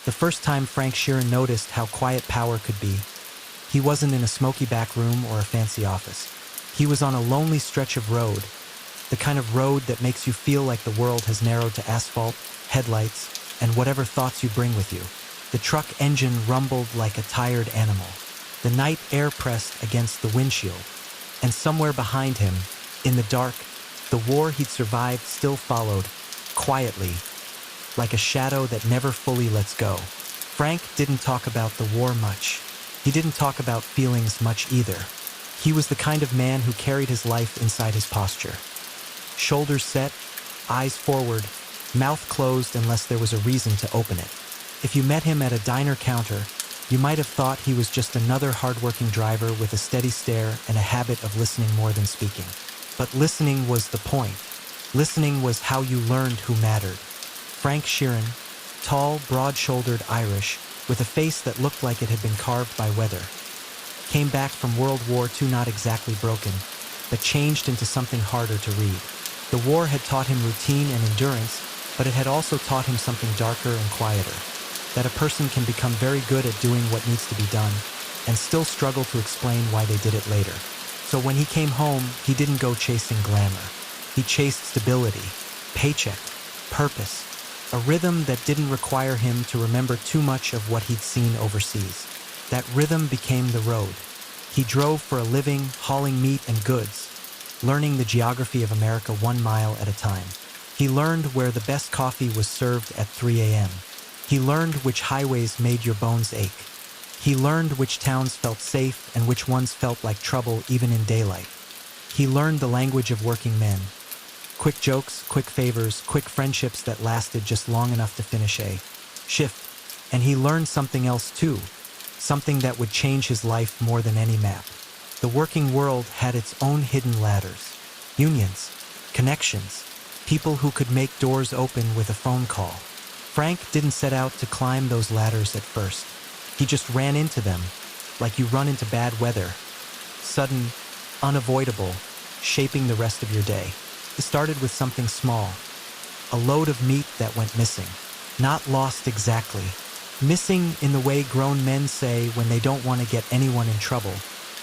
The first time Frank Sheeran noticed how quiet power could be, he wasn't in a smoky back room or a fancy office. He was on a lonely stretch of road, the kind of road that makes you feel like the world has narrowed to asphalt, headlights, and whatever thoughts you bring with you. The truck engine rumbled like a tired animal. The night air pressed against the windshield, and somewhere behind him, in the dark, the war he'd survived still followed, quietly, like a shadow that never fully lets go. Frank didn't talk about the war much. He didn't talk about feelings much either. He was the kind of man who carried his life inside his posture. Shoulders set, eyes forward, mouth closed unless there was a reason to open it. If you met him at a diner counter, you might have thought he was just another hardworking driver with a steady stare and a habit of listening more than speaking. But listening was the point. Listening was how you learned who mattered. Frank Sheeran, tall, broad-shouldered Irish, with a face that looked like it had been carved by weather, came back from World War II not exactly broken, but changed into something harder to read. The war had taught him routine and endurance, but it had also taught him something darker and quieter, that a person can become very good at doing what needs to be done and still struggle to explain why they did it later. So when he came home, he didn't go chasing glamour. He chased stability, paycheck, purpose, a rhythm that didn't require him to remember too much of what he'd seen overseas. That rhythm became the road. He drove for a living, hauling meat and goods, learning the geography of America 1 mile at a time. He learned where the best coffee was served at 3 a.m. He learned which highways made your bones ache. He learned which towns felt safe and which ones felt like trouble even in daylight. He learned the language of working men. Quick jokes, quick favors, quick friendships that lasted just long enough to finish a shift. And he learned something else too, something that would change his life more than any map. The working world had its own hidden ladders, unions, connections, people who could make doors open with a phone call. Frank didn't set out to climb those ladders at first. He just ran into them, like you run into bad weather. Sudden, unavoidable, shaping the rest of your day. It started with something small, a load of meat that went missing. Not lost exactly. Missing in the way grown men say when they don't want to get anyone in trouble,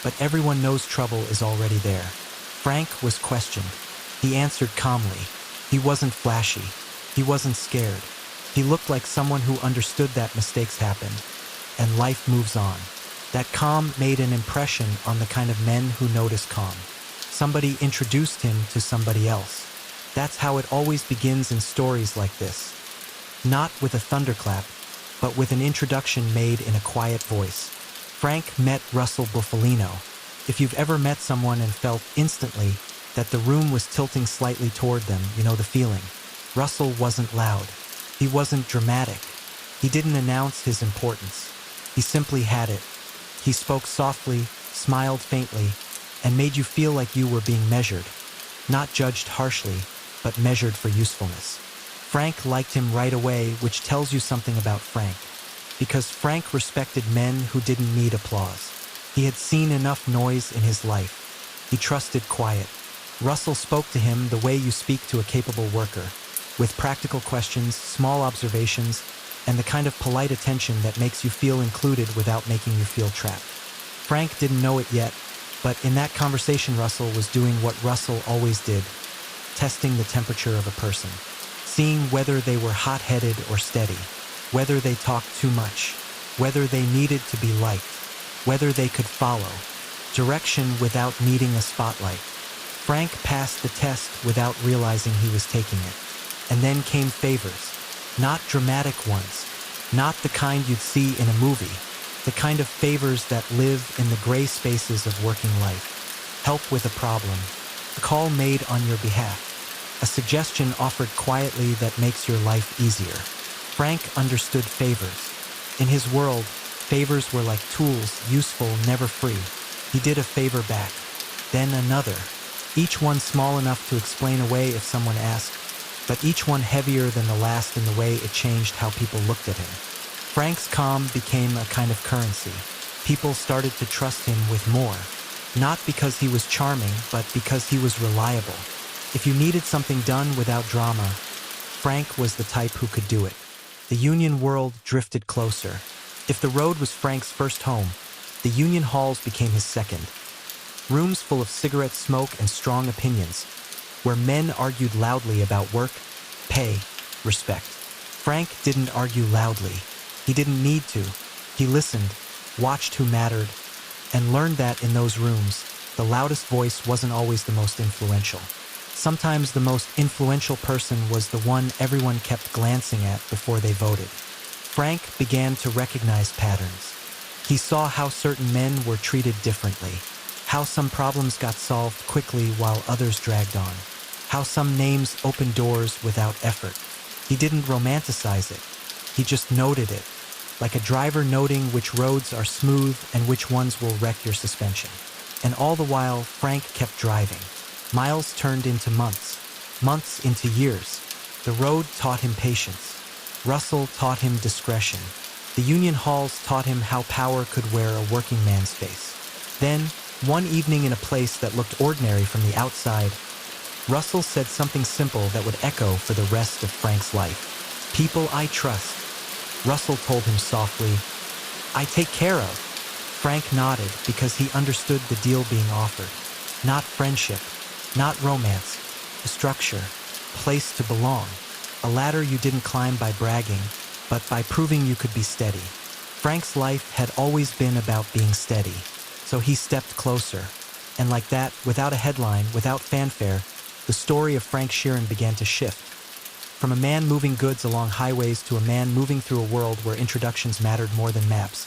but everyone knows trouble is already there. Frank was questioned. He answered calmly. He wasn't flashy. He wasn't scared. He looked like someone who understood that mistakes happened, and life moves on. That calm made an impression on the kind of men who notice calm. Somebody introduced him to somebody else. That's how it always begins in stories like this. Not with a thunderclap, but with an introduction made in a quiet voice. Frank met Russell Buffalino. If you've ever met someone and felt instantly that the room was tilting slightly toward them, you know the feeling. Russell wasn't loud. He wasn't dramatic. He didn't announce his importance. He simply had it. He spoke softly, smiled faintly, and made you feel like you were being measured. Not judged harshly, but measured for usefulness. Frank liked him right away, which tells you something about Frank. Because Frank respected men who didn't need applause. He had seen enough noise in his life. He trusted quiet. Russell spoke to him the way you speak to a capable worker, with practical questions, small observations, and the kind of polite attention that makes you feel included without making you feel trapped. Frank didn't know it yet, but in that conversation Russell was doing what Russell always did, testing the temperature of a person, seeing whether they were hot-headed or steady, whether they talked too much, whether they needed to be liked, whether they could follow, direction without needing a spotlight. Frank passed the test without realizing he was taking it. And then came favors, not dramatic ones, not the kind you'd see in a movie, the kind of favors that live in the gray spaces of working life. Help with a problem, a call made on your behalf, a suggestion offered quietly that makes your life easier. Frank understood favors. In his world, favors were like tools, useful, never free. He did a favor back, then another, each one small enough to explain away if someone asked, but each one heavier than the last in the way it changed how people looked at him. Frank's calm became a kind of currency. People started to trust him with more, not because he was charming, but because he was reliable. If you needed something done without drama, Frank was the type who could do it. The union world drifted closer. If the road was Frank's first home, the union halls became his second. Rooms full of cigarette smoke and strong opinions, where men argued loudly about work, pay, respect. Frank didn't argue loudly. He didn't need to. He listened, watched who mattered, and learned that in those rooms, the loudest voice wasn't always the most influential. Sometimes the most influential person was the one everyone kept glancing at before they voted. Frank began to recognize patterns. He saw how certain men were treated differently, how some problems got solved quickly while others dragged on, how some names opened doors without effort. He didn't romanticize it. He just noted it, like a driver noting which roads are smooth and which ones will wreck your suspension. And all the while, Frank kept driving. Miles turned into months, months into years. The road taught him patience. Russell taught him discretion. The union halls taught him how power could wear a working man's face. Then, one evening in a place that looked ordinary from the outside, Russell said something simple that would echo for the rest of Frank's life. "People I trust." Russell told him softly, "I take care of." Frank nodded because he understood the deal being offered. Not friendship, not romance, a structure, a place to belong, a ladder you didn't climb by bragging, but by proving you could be steady. Frank's life had always been about being steady, so he stepped closer. And like that, without a headline, without fanfare, the story of Frank Sheeran began to shift. From a man moving goods along highways to a man moving through a world where introductions mattered more than maps,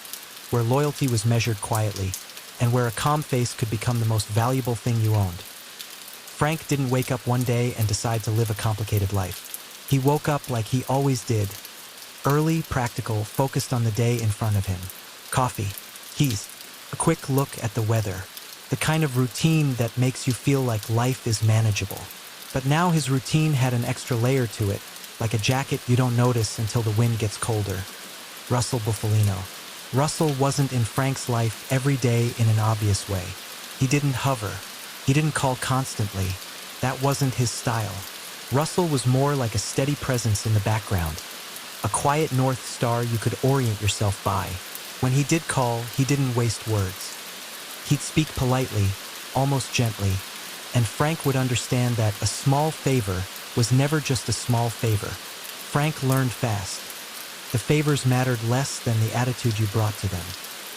where loyalty was measured quietly, and where a calm face could become the most valuable thing you owned. Frank didn't wake up one day and decide to live a complicated life. He woke up like he always did. Early, practical, focused on the day in front of him. Coffee, keys, a quick look at the weather. The kind of routine that makes you feel like life is manageable. But now his routine had an extra layer to it, like a jacket you don't notice until the wind gets colder. Russell Buffalino. Russell wasn't in Frank's life every day in an obvious way. He didn't hover. He didn't call constantly. That wasn't his style. Russell was more like a steady presence in the background, a quiet North Star you could orient yourself by. When he did call, he didn't waste words. He'd speak politely, almost gently, and Frank would understand that a small favor was never just a small favor. Frank learned fast. The favors mattered less than the attitude you brought to them.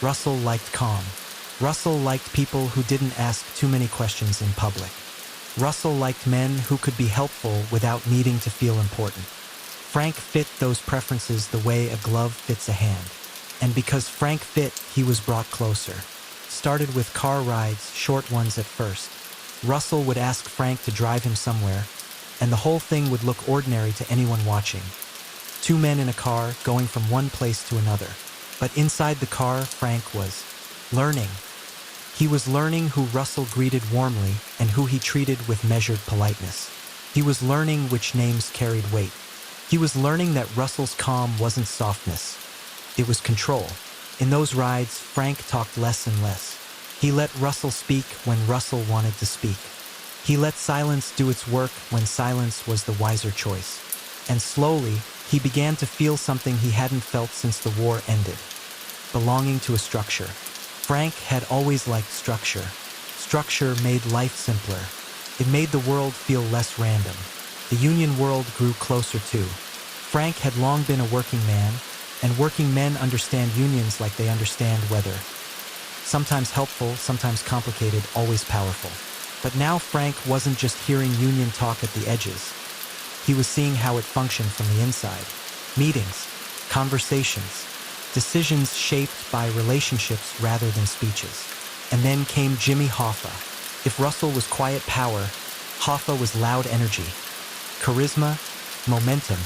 Russell liked calm. Russell liked people who didn't ask too many questions in public. Russell liked men who could be helpful without needing to feel important. Frank fit those preferences the way a glove fits a hand. And because Frank fit, he was brought closer. Started with car rides, short ones at first. Russell would ask Frank to drive him somewhere, and the whole thing would look ordinary to anyone watching. Two men in a car going from one place to another. But inside the car, Frank was learning. He was learning who Russell greeted warmly and who he treated with measured politeness. He was learning which names carried weight. He was learning that Russell's calm wasn't softness. It was control. In those rides, Frank talked less and less. He let Russell speak when Russell wanted to speak. He let silence do its work when silence was the wiser choice. And slowly, he began to feel something he hadn't felt since the war ended. Belonging to a structure. Frank had always liked structure. Structure made life simpler. It made the world feel less random. The union world grew closer too. Frank had long been a working man, and working men understand unions like they understand weather. Sometimes helpful, sometimes complicated, always powerful. But now Frank wasn't just hearing union talk at the edges. He was seeing how it functioned from the inside. Meetings, conversations, decisions shaped by relationships rather than speeches. And then came Jimmy Hoffa. If Russell was quiet power, Hoffa was loud energy. Charisma, momentum,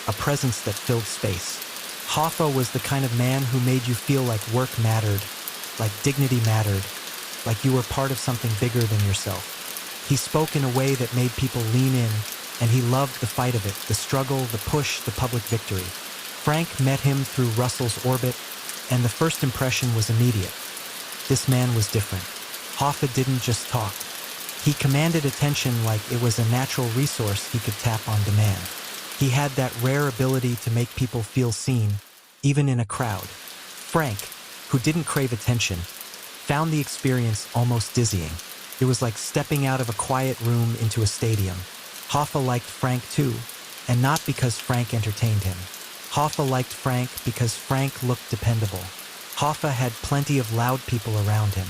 a presence that filled space. Hoffa was the kind of man who made you feel like work mattered, like dignity mattered, like you were part of something bigger than yourself. He spoke in a way that made people lean in, and he loved the fight of it, the struggle, the push, the public victory. Frank met him through Russell's orbit, and the first impression was immediate. This man was different. Hoffa didn't just talk. He commanded attention like it was a natural resource he could tap on demand. He had that rare ability to make people feel seen, even in a crowd. Frank, who didn't crave attention, found the experience almost dizzying. It was like stepping out of a quiet room into a stadium. Hoffa liked Frank too, and not because Frank entertained him. Hoffa liked Frank because Frank looked dependable. Hoffa had plenty of loud people around him.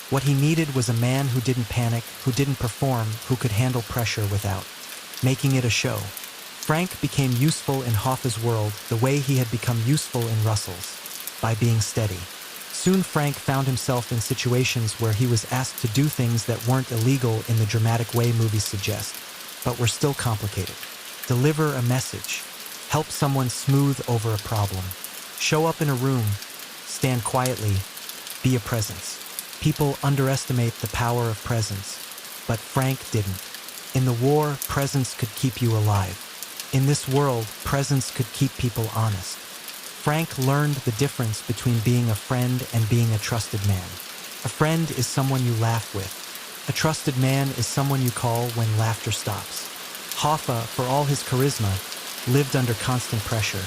What he needed was a man who didn't panic, who didn't perform, who could handle pressure without making it a show. Frank became useful in Hoffa's world the way he had become useful in Russell's, by being steady. Soon Frank found himself in situations where he was asked to do things that weren't illegal in the dramatic way movies suggest, but were still complicated. Deliver a message. Help someone smooth over a problem. Show up in a room. Stand quietly. Be a presence. People underestimate the power of presence, but Frank didn't. In the war, presence could keep you alive. In this world, presence could keep people honest. Frank learned the difference between being a friend and being a trusted man. A friend is someone you laugh with. A trusted man is someone you call when laughter stops. Hoffa, for all his charisma, lived under constant pressure.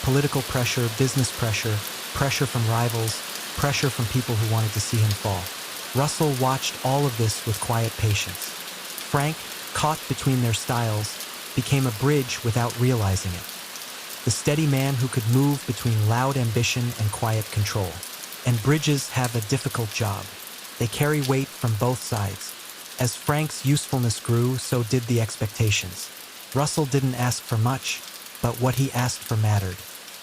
Political pressure, business pressure, pressure from rivals, pressure from people who wanted to see him fall. Russell watched all of this with quiet patience. Frank, caught between their styles, became a bridge without realizing it. The steady man who could move between loud ambition and quiet control. And bridges have a difficult job. They carry weight from both sides. As Frank's usefulness grew, so did the expectations. Russell didn't ask for much, but what he asked for mattered.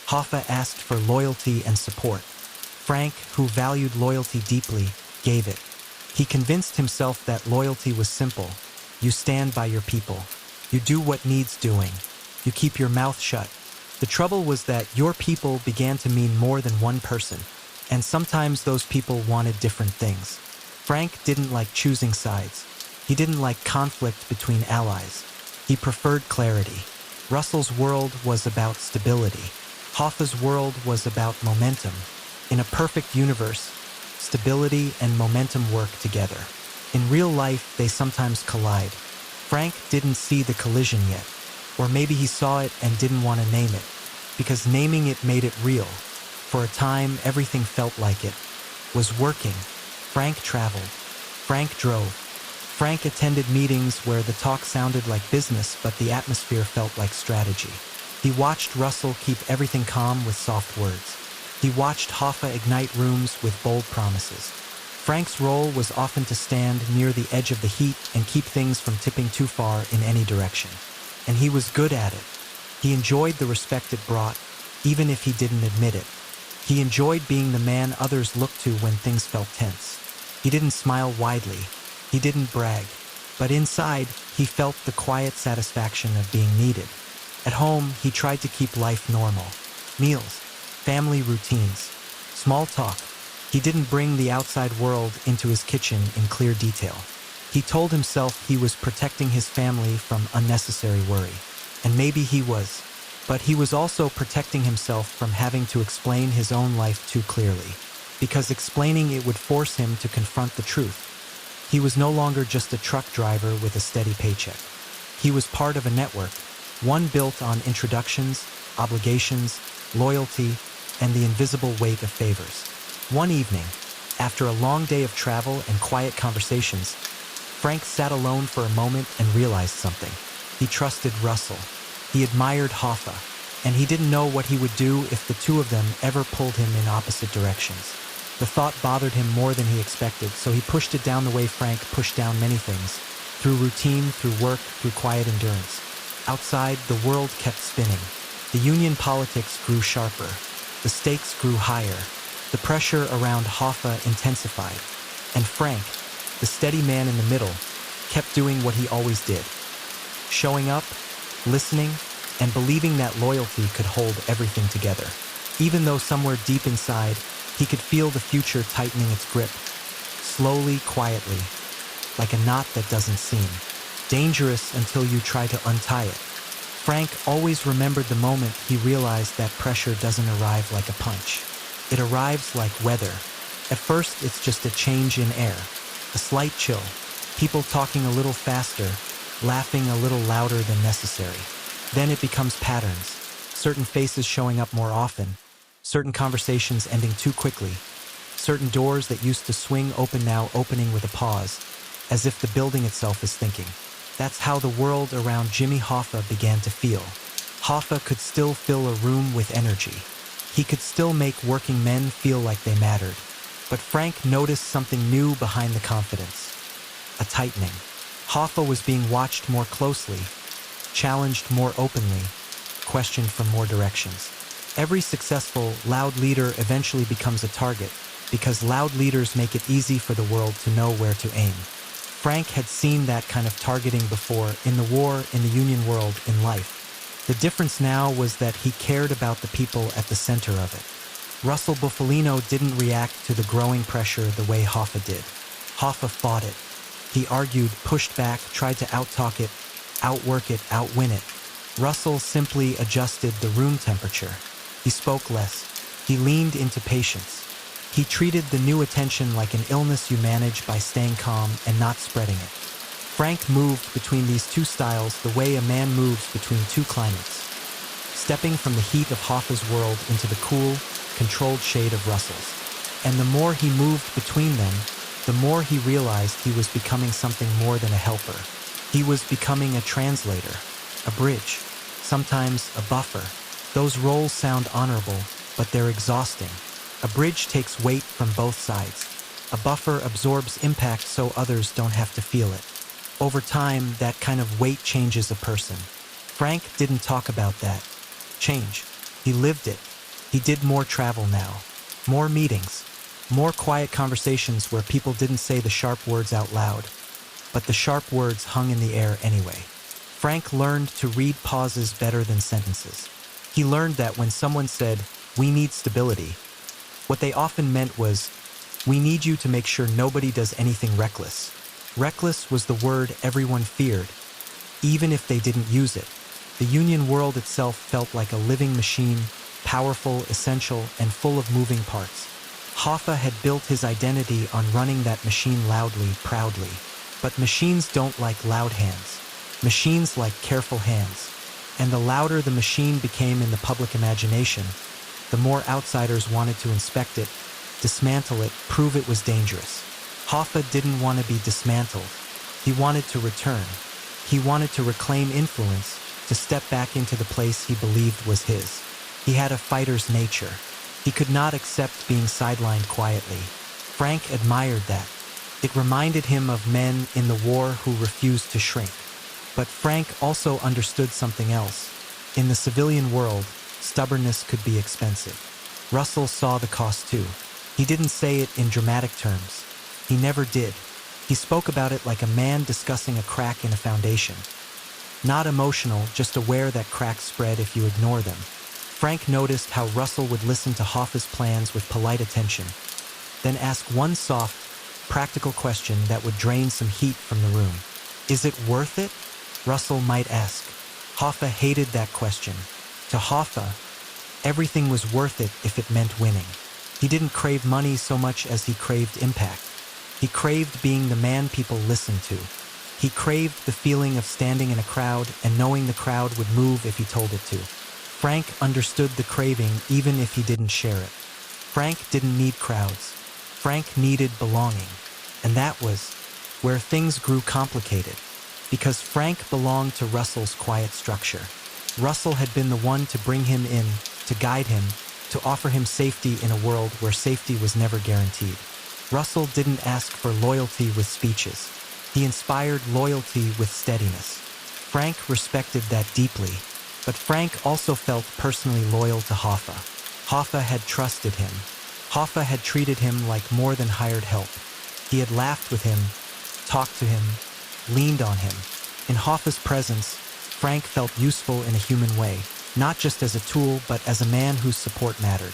Hoffa asked for loyalty and support. Frank, who valued loyalty deeply, gave it. He convinced himself that loyalty was simple. You stand by your people. You do what needs doing. You keep your mouth shut. The trouble was that your people began to mean more than one person, and sometimes those people wanted different things. Frank didn't like choosing sides. He didn't like conflict between allies. He preferred clarity. Russell's world was about stability. Hoffa's world was about momentum. In a perfect universe, stability and momentum work together. In real life, they sometimes collide. Frank didn't see the collision yet. Or maybe he saw it and didn't want to name it, because naming it made it real. For a time, everything felt like it was working. Frank traveled. Frank drove. Frank attended meetings where the talk sounded like business, but the atmosphere felt like strategy. He watched Russell keep everything calm with soft words. He watched Hoffa ignite rooms with bold promises. Frank's role was often to stand near the edge of the heat and keep things from tipping too far in any direction. And he was good at it. He enjoyed the respect it brought, even if he didn't admit it. He enjoyed being the man others looked to when things felt tense. He didn't smile widely. He didn't brag. But inside, he felt the quiet satisfaction of being needed. At home, he tried to keep life normal. Meals, family routines, small talk. He didn't bring the outside world into his kitchen in clear detail. He told himself he was protecting his family from unnecessary worry. And maybe he was. But he was also protecting himself from having to explain his own life too clearly. Because explaining it would force him to confront the truth. He was no longer just a truck driver with a steady paycheck. He was part of a network, one built on introductions, obligations, loyalty, and the invisible weight of favors. One evening, after a long day of travel and quiet conversations, Frank sat alone for a moment and realized something. He trusted Russell. He admired Hoffa, and he didn't know what he would do if the two of them ever pulled him in opposite directions. The thought bothered him more than he expected, so he pushed it down the way Frank pushed down many things, through routine, through work, through quiet endurance. Outside, the world kept spinning. The union politics grew sharper. The stakes grew higher. The pressure around Hoffa intensified. And Frank, the steady man in the middle, kept doing what he always did. Showing up, listening, and believing that loyalty could hold everything together. Even though somewhere deep inside, he could feel the future tightening its grip. Slowly, quietly, like a knot that doesn't seem dangerous until you try to untie it. Frank always remembered the moment he realized that pressure doesn't arrive like a punch. It arrives like weather. At first, it's just a change in air, a slight chill, people talking a little faster, laughing a little louder than necessary. Then it becomes patterns, certain faces showing up more often, certain conversations ending too quickly, certain doors that used to swing open now opening with a pause, as if the building itself is thinking. That's how the world around Jimmy Hoffa began to feel. Hoffa could still fill a room with energy. He could still make working men feel like they mattered. But Frank noticed something new behind the confidence. A tightening. Hoffa was being watched more closely, challenged more openly, questioned from more directions. Every successful, loud leader eventually becomes a target, because loud leaders make it easy for the world to know where to aim. Frank had seen that kind of targeting before, in the war, in the Union world, in life. The difference now was that he cared about the people at the center of it. Russell Buffalino didn't react to the growing pressure the way Hoffa did. Hoffa fought it. He argued, pushed back, tried to outtalk it, outwork it, outwin it. Russell simply adjusted the room temperature. He spoke less. He leaned into patience. He treated the new attention like an illness you manage by staying calm and not spreading it. Frank moved between these two styles the way a man moves between two climates, stepping from the heat of Hoffa's world into the cool, controlled shade of Russell's. And the more he moved between them, the more he realized he was becoming something more than a helper. He was becoming a translator, a bridge, sometimes a buffer. Those roles sound honorable, but they're exhausting. A bridge takes weight from both sides. A buffer absorbs impact so others don't have to feel it. Over time, that kind of weight changes a person. Frank didn't talk about that change. He lived it. He did more travel now, more meetings, more quiet conversations where people didn't say the sharp words out loud, but the sharp words hung in the air anyway. Frank learned to read pauses better than sentences. He learned that when someone said, "We need stability," what they often meant was, "We need you to make sure nobody does anything reckless." Reckless was the word everyone feared, even if they didn't use it. The Union world itself felt like a living machine, powerful, essential, and full of moving parts. Hoffa had built his identity on running that machine loudly, proudly. But machines don't like loud hands. Machines like careful hands. And the louder the machine became in the public imagination, the more outsiders wanted to inspect it, dismantle it, prove it was dangerous. Hoffa didn't want to be dismantled. He wanted to return. He wanted to reclaim influence, to step back into the place he believed was his. He had a fighter's nature. He could not accept being sidelined quietly. Frank admired that. It reminded him of men in the war who refused to shrink. But Frank also understood something else. In the civilian world, stubbornness could be expensive. Russell saw the cost too. He didn't say it in dramatic terms. He never did. He spoke about it like a man discussing a crack in a foundation. Not emotional, just aware that cracks spread if you ignore them. Frank noticed how Russell would listen to Hoffa's plans with polite attention, then ask one soft, practical question that would drain some heat from the room. "Is it worth it?" Russell might ask. Hoffa hated that question. To Hoffa, everything was worth it if it meant winning. He didn't crave money so much as he craved impact. He craved being the man people listened to. He craved the feeling of standing in a crowd and knowing the crowd would move if he told it to. Frank understood the craving even if he didn't share it. Frank didn't need crowds. Frank needed belonging. And that was where things grew complicated, because Frank belonged to Russell's quiet structure. Russell had been the one to bring him in, to guide him, to offer him safety in a world where safety was never guaranteed. Russell didn't ask for loyalty with speeches. He inspired loyalty with steadiness. Frank respected that deeply, but Frank also felt personally loyal to Hoffa. Hoffa had trusted him. Hoffa had treated him like more than hired help. He had laughed with him, talked to him, leaned on him. In Hoffa's presence, Frank felt useful in a human way, not just as a tool, but as a man whose support mattered.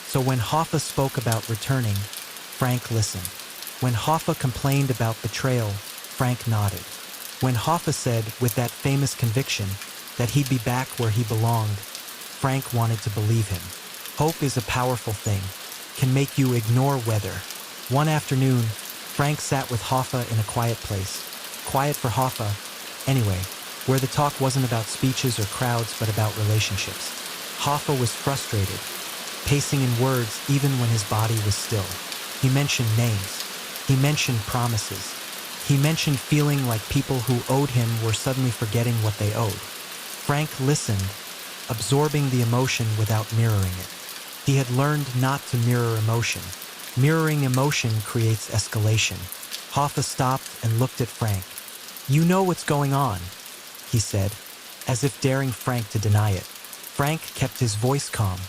So when Hoffa spoke about returning, Frank listened. When Hoffa complained about betrayal, Frank nodded. When Hoffa said, with that famous conviction, that he'd be back where he belonged, Frank wanted to believe him. Hope is a powerful thing, can make you ignore weather. One afternoon, Frank sat with Hoffa in a quiet place. Quiet for Hoffa, anyway. where the talk wasn't about speeches or crowds but about relationships. Hoffa was frustrated, pacing in words even when his body was still. He mentioned names. He mentioned promises. He mentioned feeling like people who owed him were suddenly forgetting what they owed. Frank listened, absorbing the emotion without mirroring it. He had learned not to mirror emotion. Mirroring emotion creates escalation. Hoffa stopped and looked at Frank. "You know what's going on," he said, as if daring Frank to deny it. Frank kept his voice calm.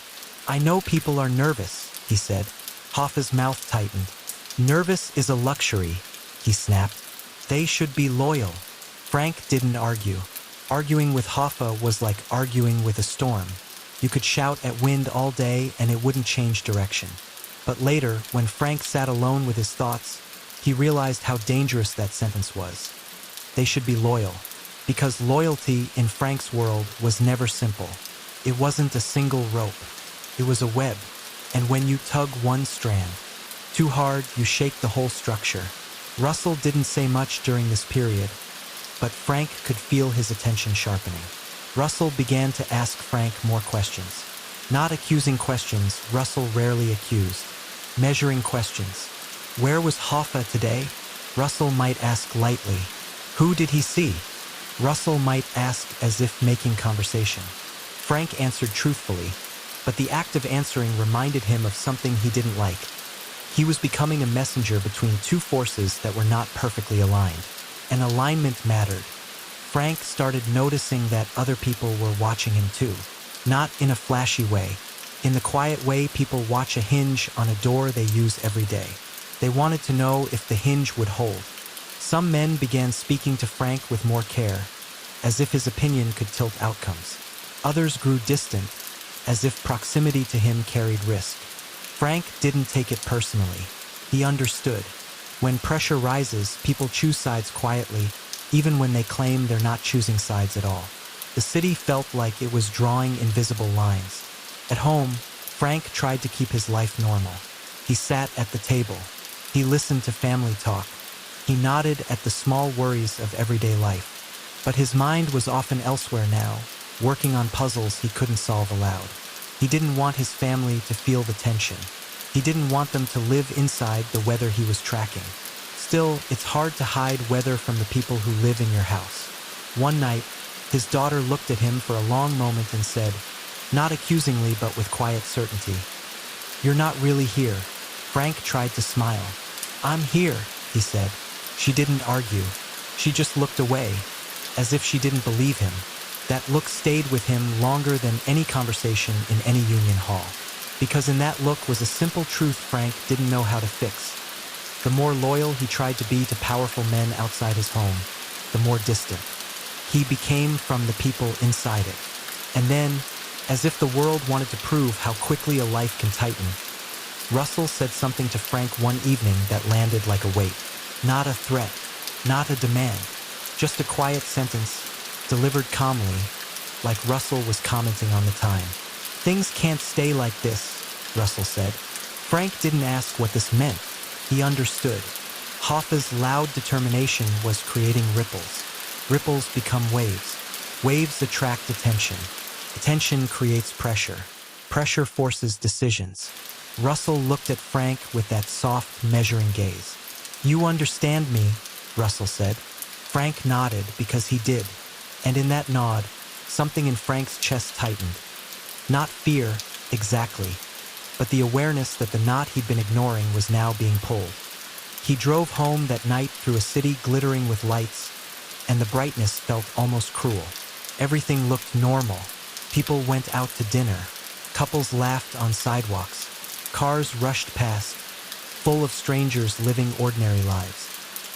"I know people are nervous," he said. Hoffa's mouth tightened. "Nervous is a luxury," he snapped. "They should be loyal." Frank didn't argue. Arguing with Hoffa was like arguing with a storm. You could shout at wind all day and it wouldn't change direction. But later, when Frank sat alone with his thoughts, he realized how dangerous that sentence was. They should be loyal. Because loyalty in Frank's world was never simple. It wasn't a single rope. It was a web. And when you tug one strand too hard, you shake the whole structure. Russell didn't say much during this period, but Frank could feel his attention sharpening. Russell began to ask Frank more questions. Not accusing questions, Russell rarely accused. Measuring questions. Where was Hoffa today? Russell might ask lightly. Who did he see? Russell might ask as if making conversation. Frank answered truthfully, but the act of answering reminded him of something he didn't like. He was becoming a messenger between two forces that were not perfectly aligned. And alignment mattered. Frank started noticing that other people were watching him too. Not in a flashy way. In the quiet way people watch a hinge on a door they use every day. They wanted to know if the hinge would hold. Some men began speaking to Frank with more care, as if his opinion could tilt outcomes. Others grew distant, as if proximity to him carried risk. Frank didn't take it personally. He understood. When pressure rises, people choose sides quietly, even when they claim they're not choosing sides at all. The city felt like it was drawing invisible lines. At home, Frank tried to keep his life normal. He sat at the table. He listened to family talk. He nodded at the small worries of everyday life. But his mind was often elsewhere now, working on puzzles he couldn't solve aloud. He didn't want his family to feel the tension. He didn't want them to live inside the weather he was tracking. Still, it's hard to hide weather from the people who live in your house. One night, his daughter looked at him for a long moment and said, not accusingly but with quiet certainty, "You're not really here." Frank tried to smile. "I'm here," he said. She didn't argue. She just looked away, as if she didn't believe him. That look stayed with him longer than any conversation in any union hall. Because in that look was a simple truth Frank didn't know how to fix. The more loyal he tried to be to powerful men outside his home, the more distant he became from the people inside it. And then, as if the world wanted to prove how quickly a life can tighten, Russell said something to Frank one evening that landed like a weight. Not a threat, not a demand, just a quiet sentence, delivered calmly, like Russell was commenting on the time. "Things can't stay like this," Russell said. Frank didn't ask what this meant. He understood. Hoffa's loud determination was creating ripples. Ripples become waves. Waves attract attention. Attention creates pressure. Pressure forces decisions. Russell looked at Frank with that soft, measuring gaze. "You understand me," Russell said. Frank nodded because he did, and in that nod, something in Frank's chest tightened. Not fear, exactly, but the awareness that the knot he'd been ignoring was now being pulled. He drove home that night through a city glittering with lights, and the brightness felt almost cruel. Everything looked normal. People went out to dinner. Couples laughed on sidewalks. Cars rushed past, full of strangers living ordinary lives.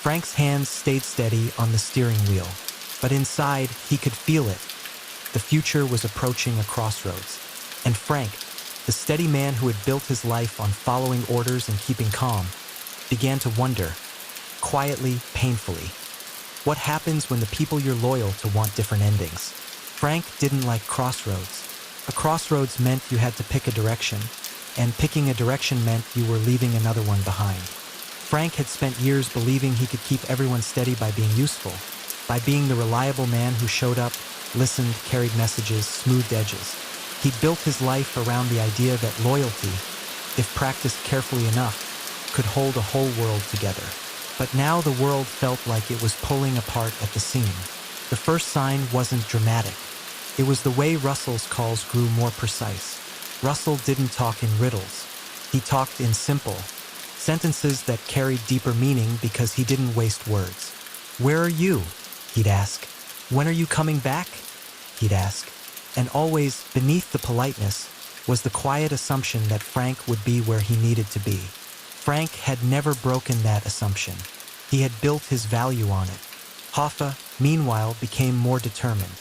Frank's hands stayed steady on the steering wheel, but inside he could feel it. The future was approaching a crossroads. And Frank, the steady man who had built his life on following orders and keeping calm, began to wonder, quietly, painfully, what happens when the people you're loyal to want different endings? Frank didn't like crossroads. A crossroads meant you had to pick a direction, and picking a direction meant you were leaving another one behind. Frank had spent years believing he could keep everyone steady by being useful, by being the reliable man who showed up, listened, carried messages, smoothed edges. He built his life around the idea that loyalty, if practiced carefully enough, could hold a whole world together. But now the world felt like it was pulling apart at the seam. The first sign wasn't dramatic. It was the way Russell's calls grew more precise. Russell didn't talk in riddles. He talked in simple sentences that carried deeper meaning because he didn't waste words. "Where are you?" he'd ask. "When are you coming back?" he'd ask. And always, beneath the politeness, was the quiet assumption that Frank would be where he needed to be. Frank had never broken that assumption. He had built his value on it. Hoffa, meanwhile, became more determined.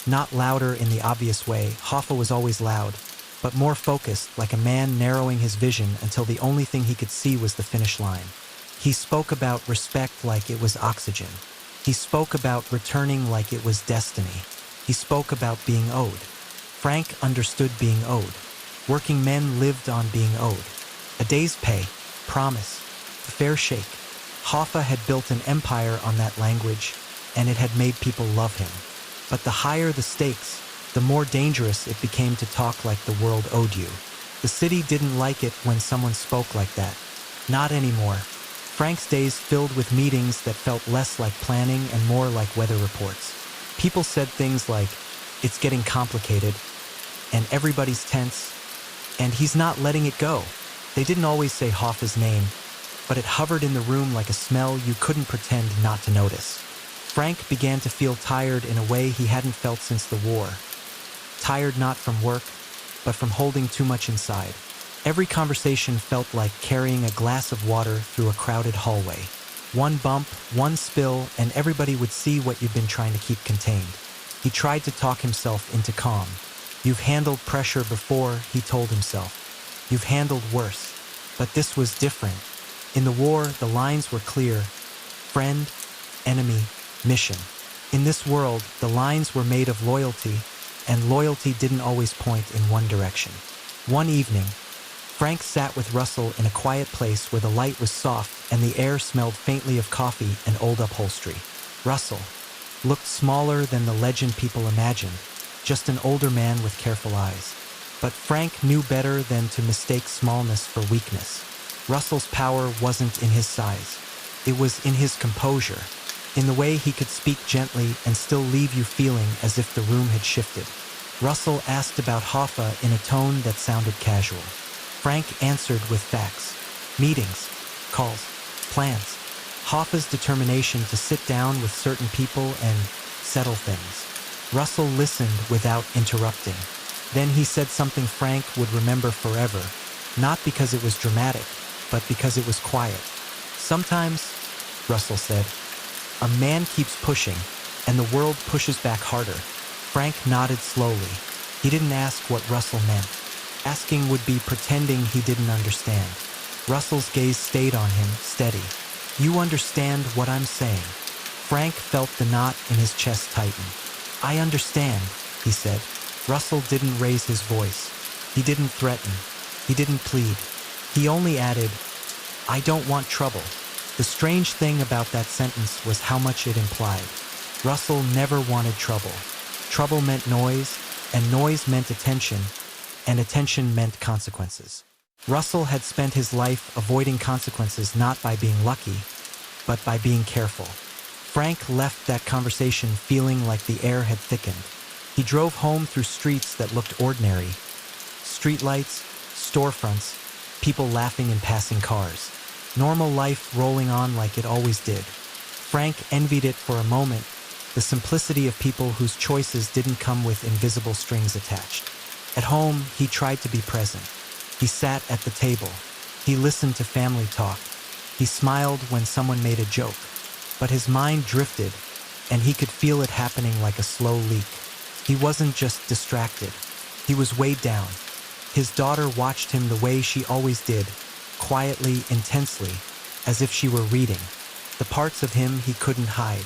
Not louder in the obvious way, Hoffa was always loud, but more focused, like a man narrowing his vision until the only thing he could see was the finish line. He spoke about respect like it was oxygen. He spoke about returning like it was destiny. He spoke about being owed. Frank understood being owed. Working men lived on being owed. A day's pay, promise, a fair shake. Hoffa had built an empire on that language, and it had made people love him. But the higher the stakes, the more dangerous it became to talk like the world owed you. The city didn't like it when someone spoke like that. Not anymore. Frank's days filled with meetings that felt less like planning and more like weather reports. People said things like, "It's getting complicated," and "everybody's tense," and "he's not letting it go." They didn't always say Hoffa's name, but it hovered in the room like a smell you couldn't pretend not to notice. Frank began to feel tired in a way he hadn't felt since the war. Tired not from work, but from holding too much inside. Every conversation felt like carrying a glass of water through a crowded hallway. One bump, one spill, and everybody would see what you'd been trying to keep contained. He tried to talk himself into calm. "You've handled pressure before," he told himself. "You've handled worse." But this was different. In the war, the lines were clear. Friend, enemy, mission. In this world, the lines were made of loyalty, and loyalty didn't always point in one direction. One evening, Frank sat with Russell in a quiet place where the light was soft and the air smelled faintly of coffee and old upholstery. Russell looked smaller than the legend people imagined, just an older man with careful eyes. But Frank knew better than to mistake smallness for weakness. Russell's power wasn't in his size. It was in his composure, in the way he could speak gently and still leave you feeling as if the room had shifted. Russell asked about Hoffa in a tone that sounded casual. Frank answered with facts. Meetings, calls, plans. Hoffa's determination to sit down with certain people and settle things. Russell listened without interrupting. Then he said something Frank would remember forever, not because it was dramatic, but because it was quiet. "Sometimes," Russell said, "a man keeps pushing, and the world pushes back harder." Frank nodded slowly. He didn't ask what Russell meant. Asking would be pretending he didn't understand. Russell's gaze stayed on him, steady. "You understand what I'm saying." Frank felt the knot in his chest tighten. "I understand," he said. Russell didn't raise his voice. He didn't threaten. He didn't plead. He only added, "I don't want trouble." The strange thing about that sentence was how much it implied. Russell never wanted trouble. Trouble meant noise, and noise meant attention, and attention meant consequences. Russell had spent his life avoiding consequences not by being lucky, but by being careful. Frank left that conversation feeling like the air had thickened. He drove home through streets that looked ordinary. Streetlights, storefronts, people laughing in passing cars. Normal life rolling on like it always did. Frank envied it for a moment, the simplicity of people whose choices didn't come with invisible strings attached. At home, he tried to be present. He sat at the table. He listened to family talk. He smiled when someone made a joke. But his mind drifted, and he could feel it happening like a slow leak. He wasn't just distracted. He was weighed down. His daughter watched him the way she always did, quietly, intensely, as if she were reading. The parts of him he couldn't hide.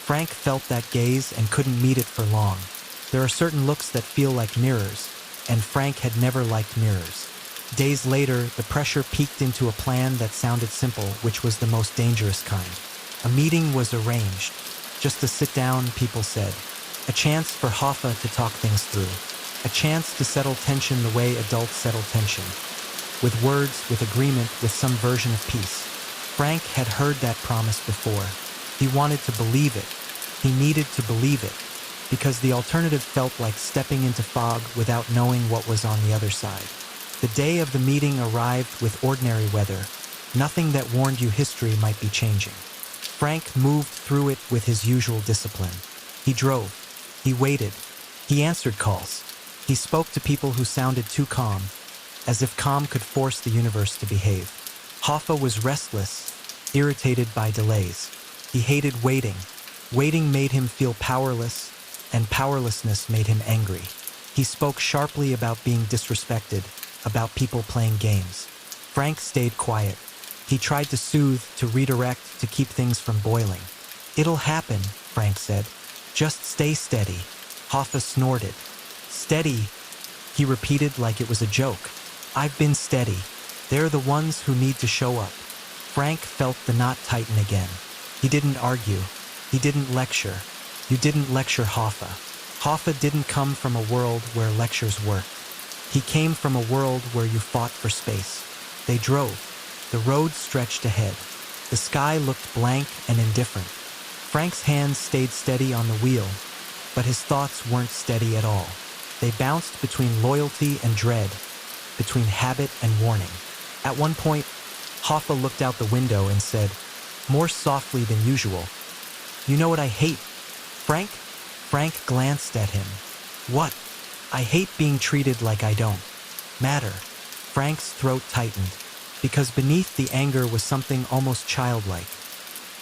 Frank felt that gaze and couldn't meet it for long. There are certain looks that feel like mirrors, and Frank had never liked mirrors. Days later, the pressure peaked into a plan that sounded simple, which was the most dangerous kind. A meeting was arranged. Just to sit down, people said. A chance for Hoffa to talk things through. A chance to settle tension the way adults settle tension. With words, with agreement, with some version of peace. Frank had heard that promise before. He wanted to believe it. He needed to believe it. Because the alternative felt like stepping into fog without knowing what was on the other side. The day of the meeting arrived with ordinary weather. Nothing that warned you history might be changing. Frank moved through it with his usual discipline. He drove. He waited. He answered calls. He spoke to people who sounded too calm, as if calm could force the universe to behave. Hoffa was restless, irritated by delays. He hated waiting. Waiting made him feel powerless, and powerlessness made him angry. He spoke sharply about being disrespected, about people playing games. Frank stayed quiet. He tried to soothe, to redirect, to keep things from boiling. "It'll happen," Frank said. "Just stay steady." Hoffa snorted. "Steady," he repeated like it was a joke. "I've been steady. They're the ones who need to show up." Frank felt the knot tighten again. He didn't argue. He didn't lecture. You didn't lecture Hoffa. Hoffa didn't come from a world where lectures worked. He came from a world where you fought for space. They drove. The road stretched ahead. The sky looked blank and indifferent. Frank's hands stayed steady on the wheel, but his thoughts weren't steady at all. They bounced between loyalty and dread, between habit and warning. At one point, Hoffa looked out the window and said, more softly than usual, "You know what I hate, Frank?" Frank glanced at him. "What?" "I hate being treated like I don't matter." Frank's throat tightened, because beneath the anger was something almost childlike,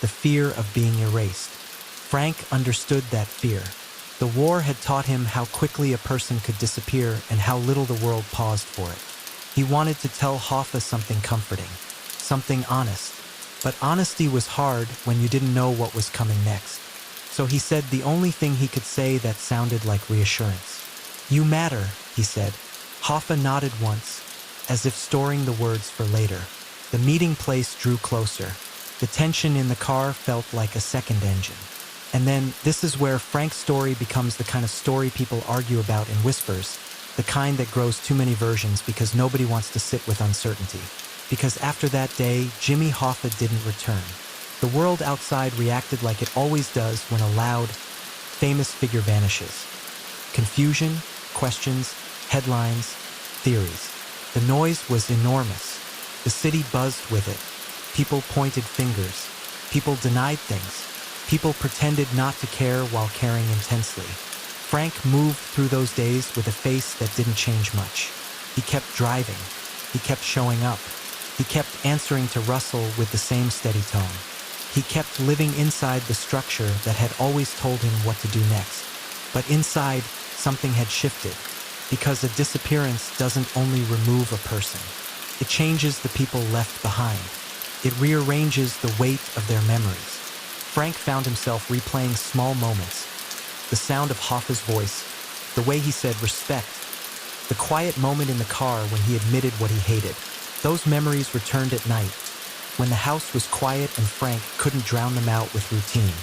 the fear of being erased. Frank understood that fear. The war had taught him how quickly a person could disappear and how little the world paused for it. He wanted to tell Hoffa something comforting, something honest. But honesty was hard when you didn't know what was coming next. So he said the only thing he could say that sounded like reassurance. "You matter," he said. Hoffa nodded once, as if storing the words for later. The meeting place drew closer. The tension in the car felt like a second engine. And then, this is where Frank's story becomes the kind of story people argue about in whispers, the kind that grows too many versions because nobody wants to sit with uncertainty. Because after that day, Jimmy Hoffa didn't return. The world outside reacted like it always does when a loud, famous figure vanishes. Confusion, questions, headlines, theories. The noise was enormous. The city buzzed with it. People pointed fingers. People denied things. People pretended not to care while caring intensely. Frank moved through those days with a face that didn't change much. He kept driving. He kept showing up. He kept answering to Russell with the same steady tone. He kept living inside the structure that had always told him what to do next. But inside, something had shifted. Because a disappearance doesn't only remove a person. It changes the people left behind. It rearranges the weight of their memories. Frank found himself replaying small moments. The sound of Hoffa's voice, the way he said respect, the quiet moment in the car when he admitted what he hated. Those memories returned at night, when the house was quiet and Frank couldn't drown them out with routine.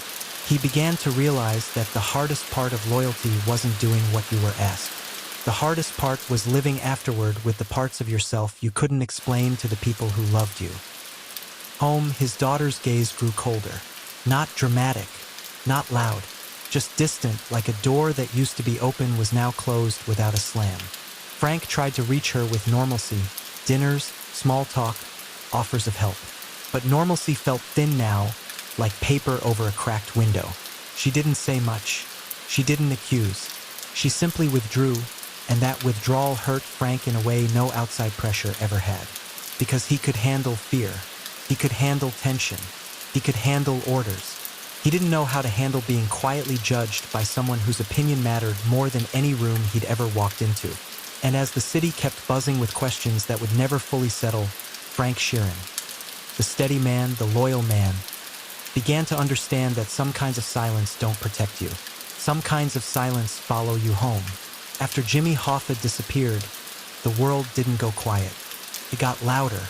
He began to realize that the hardest part of loyalty wasn't doing what you were asked. The hardest part was living afterward with the parts of yourself you couldn't explain to the people who loved you. Home, his daughter's gaze grew colder. Not dramatic, not loud, just distant, like a door that used to be open was now closed without a slam. Frank tried to reach her with normalcy, dinners, small talk, offers of help. But normalcy felt thin now, like paper over a cracked window. She didn't say much. She didn't accuse. She simply withdrew, and that withdrawal hurt Frank in a way no outside pressure ever had. Because he could handle fear. He could handle tension. He could handle orders. He didn't know how to handle being quietly judged by someone whose opinion mattered more than any room he'd ever walked into. And as the city kept buzzing with questions that would never fully settle, Frank Sheeran, the steady man, the loyal man, began to understand that some kinds of silence don't protect you. Some kinds of silence follow you home. After Jimmy Hoffa disappeared, the world didn't go quiet. It got louder.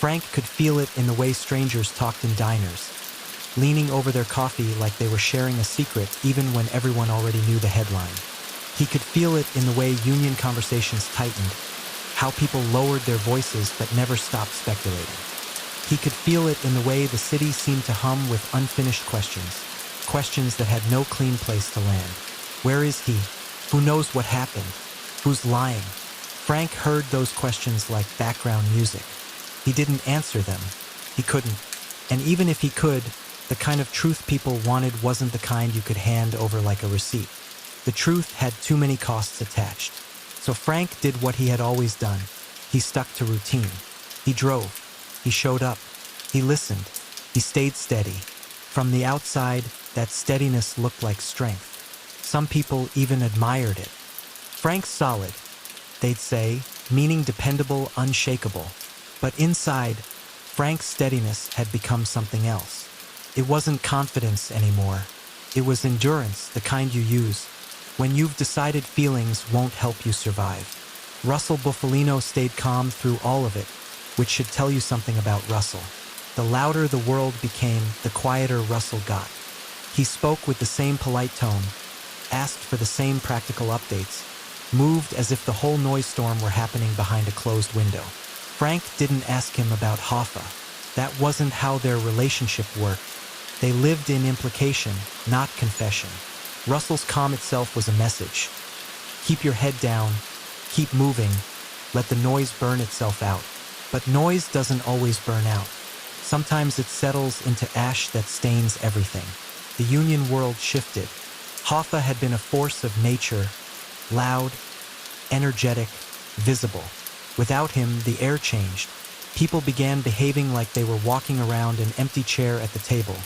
Frank could feel it in the way strangers talked in diners. leaning over their coffee like they were sharing a secret even when everyone already knew the headline. He could feel it in the way union conversations tightened, how people lowered their voices but never stopped speculating. He could feel it in the way the city seemed to hum with unfinished questions, questions that had no clean place to land. Where is he? Who knows what happened? Who's lying? Frank heard those questions like background music. He didn't answer them. He couldn't. And even if he could, the kind of truth people wanted wasn't the kind you could hand over like a receipt. The truth had too many costs attached. So Frank did what he had always done. He stuck to routine. He drove. He showed up. He listened. He stayed steady. From the outside, that steadiness looked like strength. Some people even admired it. Frank's solid, they'd say, meaning dependable, unshakable. But inside, Frank's steadiness had become something else. It wasn't confidence anymore. It was endurance, the kind you use when you've decided feelings won't help you survive. Russell Buffalino stayed calm through all of it, which should tell you something about Russell. The louder the world became, the quieter Russell got. He spoke with the same polite tone, asked for the same practical updates, moved as if the whole noise storm were happening behind a closed window. Frank didn't ask him about Hoffa. That wasn't how their relationship worked. They lived in implication, not confession. Russell's calm itself was a message. Keep your head down, keep moving, let the noise burn itself out. But noise doesn't always burn out. Sometimes it settles into ash that stains everything. The union world shifted. Hoffa had been a force of nature, loud, energetic, visible. Without him, the air changed. People began behaving like they were walking around an empty chair at the table,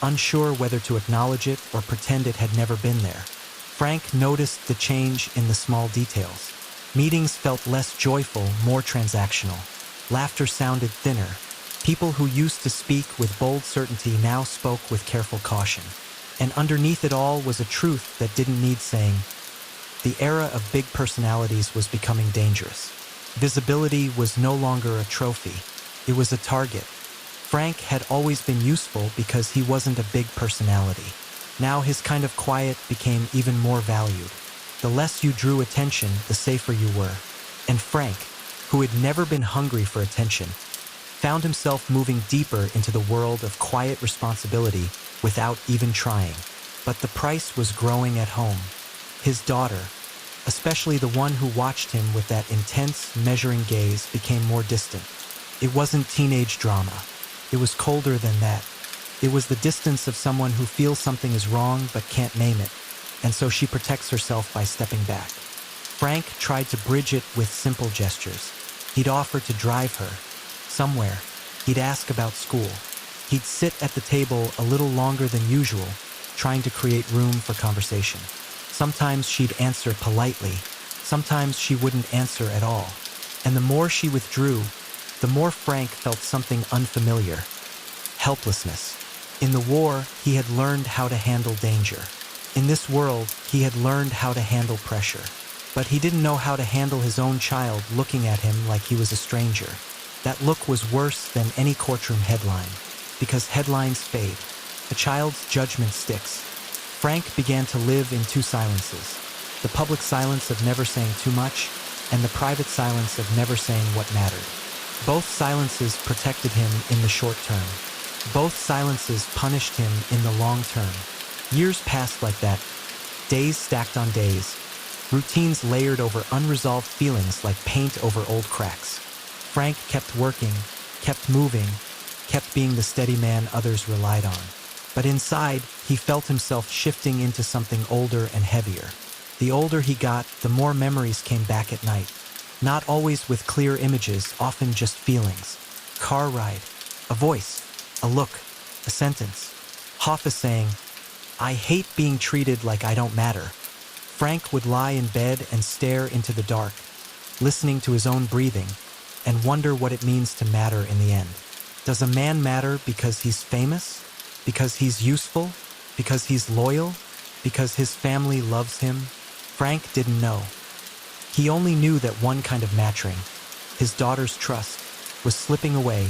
unsure whether to acknowledge it or pretend it had never been there. Frank noticed the change in the small details. Meetings felt less joyful, more transactional. Laughter sounded thinner. People who used to speak with bold certainty now spoke with careful caution. And underneath it all was a truth that didn't need saying. The era of big personalities was becoming dangerous. Visibility was no longer a trophy. It was a target. Frank had always been useful because he wasn't a big personality. Now his kind of quiet became even more valued. The less you drew attention, the safer you were. And Frank, who had never been hungry for attention, found himself moving deeper into the world of quiet responsibility without even trying. But the price was growing at home. His daughter, especially the one who watched him with that intense, measuring gaze, became more distant. It wasn't teenage drama. It was colder than that. It was the distance of someone who feels something is wrong but can't name it, and so she protects herself by stepping back. Frank tried to bridge it with simple gestures. He'd offer to drive her somewhere. He'd ask about school. He'd sit at the table a little longer than usual, trying to create room for conversation. Sometimes she'd answer politely. Sometimes she wouldn't answer at all. And the more she withdrew, the more Frank felt something unfamiliar. Helplessness. In the war, he had learned how to handle danger. In this world, he had learned how to handle pressure. But he didn't know how to handle his own child looking at him like he was a stranger. That look was worse than any courtroom headline, because headlines fade. A child's judgment sticks. Frank began to live in two silences. The public silence of never saying too much, and the private silence of never saying what mattered. Both silences protected him in the short term. Both silences punished him in the long term. Years passed like that, days stacked on days, routines layered over unresolved feelings like paint over old cracks. Frank kept working, kept moving, kept being the steady man others relied on. But inside, he felt himself shifting into something older and heavier. The older he got, the more memories came back at night. Not always with clear images, often just feelings. Car ride, a voice, a look, a sentence. Hoffa saying, "I hate being treated like I don't matter." Frank would lie in bed and stare into the dark, listening to his own breathing, and wonder what it means to matter in the end. Does a man matter because he's famous? Because he's useful? Because he's loyal? Because his family loves him? Frank didn't know. He only knew that one kind of matching, his daughter's trust, was slipping away,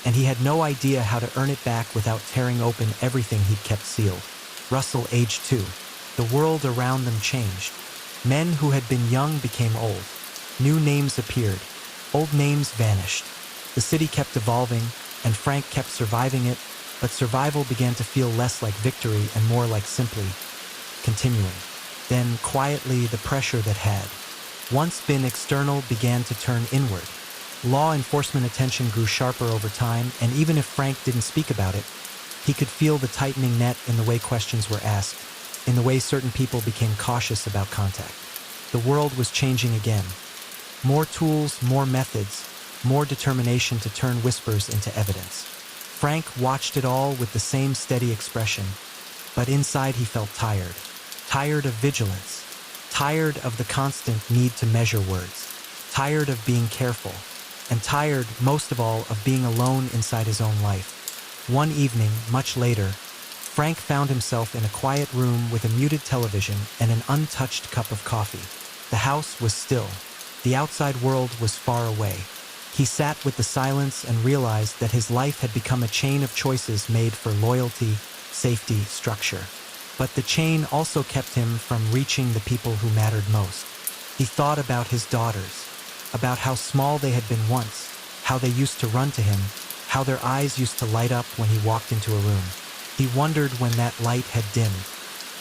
and he had no idea how to earn it back without tearing open everything he'd kept sealed. Russell, age 2. The world around them changed. Men who had been young became old. New names appeared. Old names vanished. The city kept evolving, and Frank kept surviving it, but survival began to feel less like victory and more like simply continuing. Then, quietly, the pressure that had once been external began to turn inward. Law enforcement attention grew sharper over time, and even if Frank didn't speak about it, he could feel the tightening net in the way questions were asked, in the way certain people became cautious about contact. The world was changing again. More tools, more methods, more determination to turn whispers into evidence. Frank watched it all with the same steady expression, but inside he felt tired. Tired of vigilance. Tired of the constant need to measure words. Tired of being careful. And tired, most of all, of being alone inside his own life. One evening, much later, Frank found himself in a quiet room with a muted television and an untouched cup of coffee. The house was still. The outside world was far away. He sat with the silence and realized that his life had become a chain of choices made for loyalty, safety, structure. But the chain also kept him from reaching the people who mattered most. He thought about his daughters, about how small they had been once, how they used to run to him, how their eyes used to light up when he walked into a room. He wondered when that light had dimmed.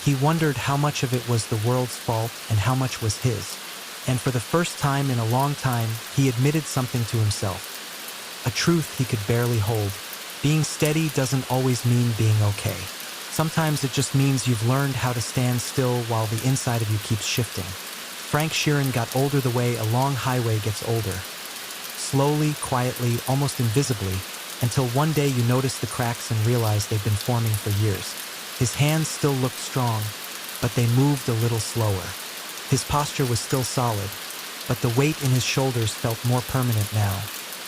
He wondered how much of it was the world's fault and how much was his. And for the first time in a long time, he admitted something to himself. A truth he could barely hold. Being steady doesn't always mean being okay. Sometimes it just means you've learned how to stand still while the inside of you keeps shifting. Frank Sheeran got older the way a long highway gets older. Slowly, quietly, almost invisibly, until one day you notice the cracks and realize they've been forming for years. His hands still looked strong, but they moved a little slower. His posture was still solid, but the weight in his shoulders felt more permanent now,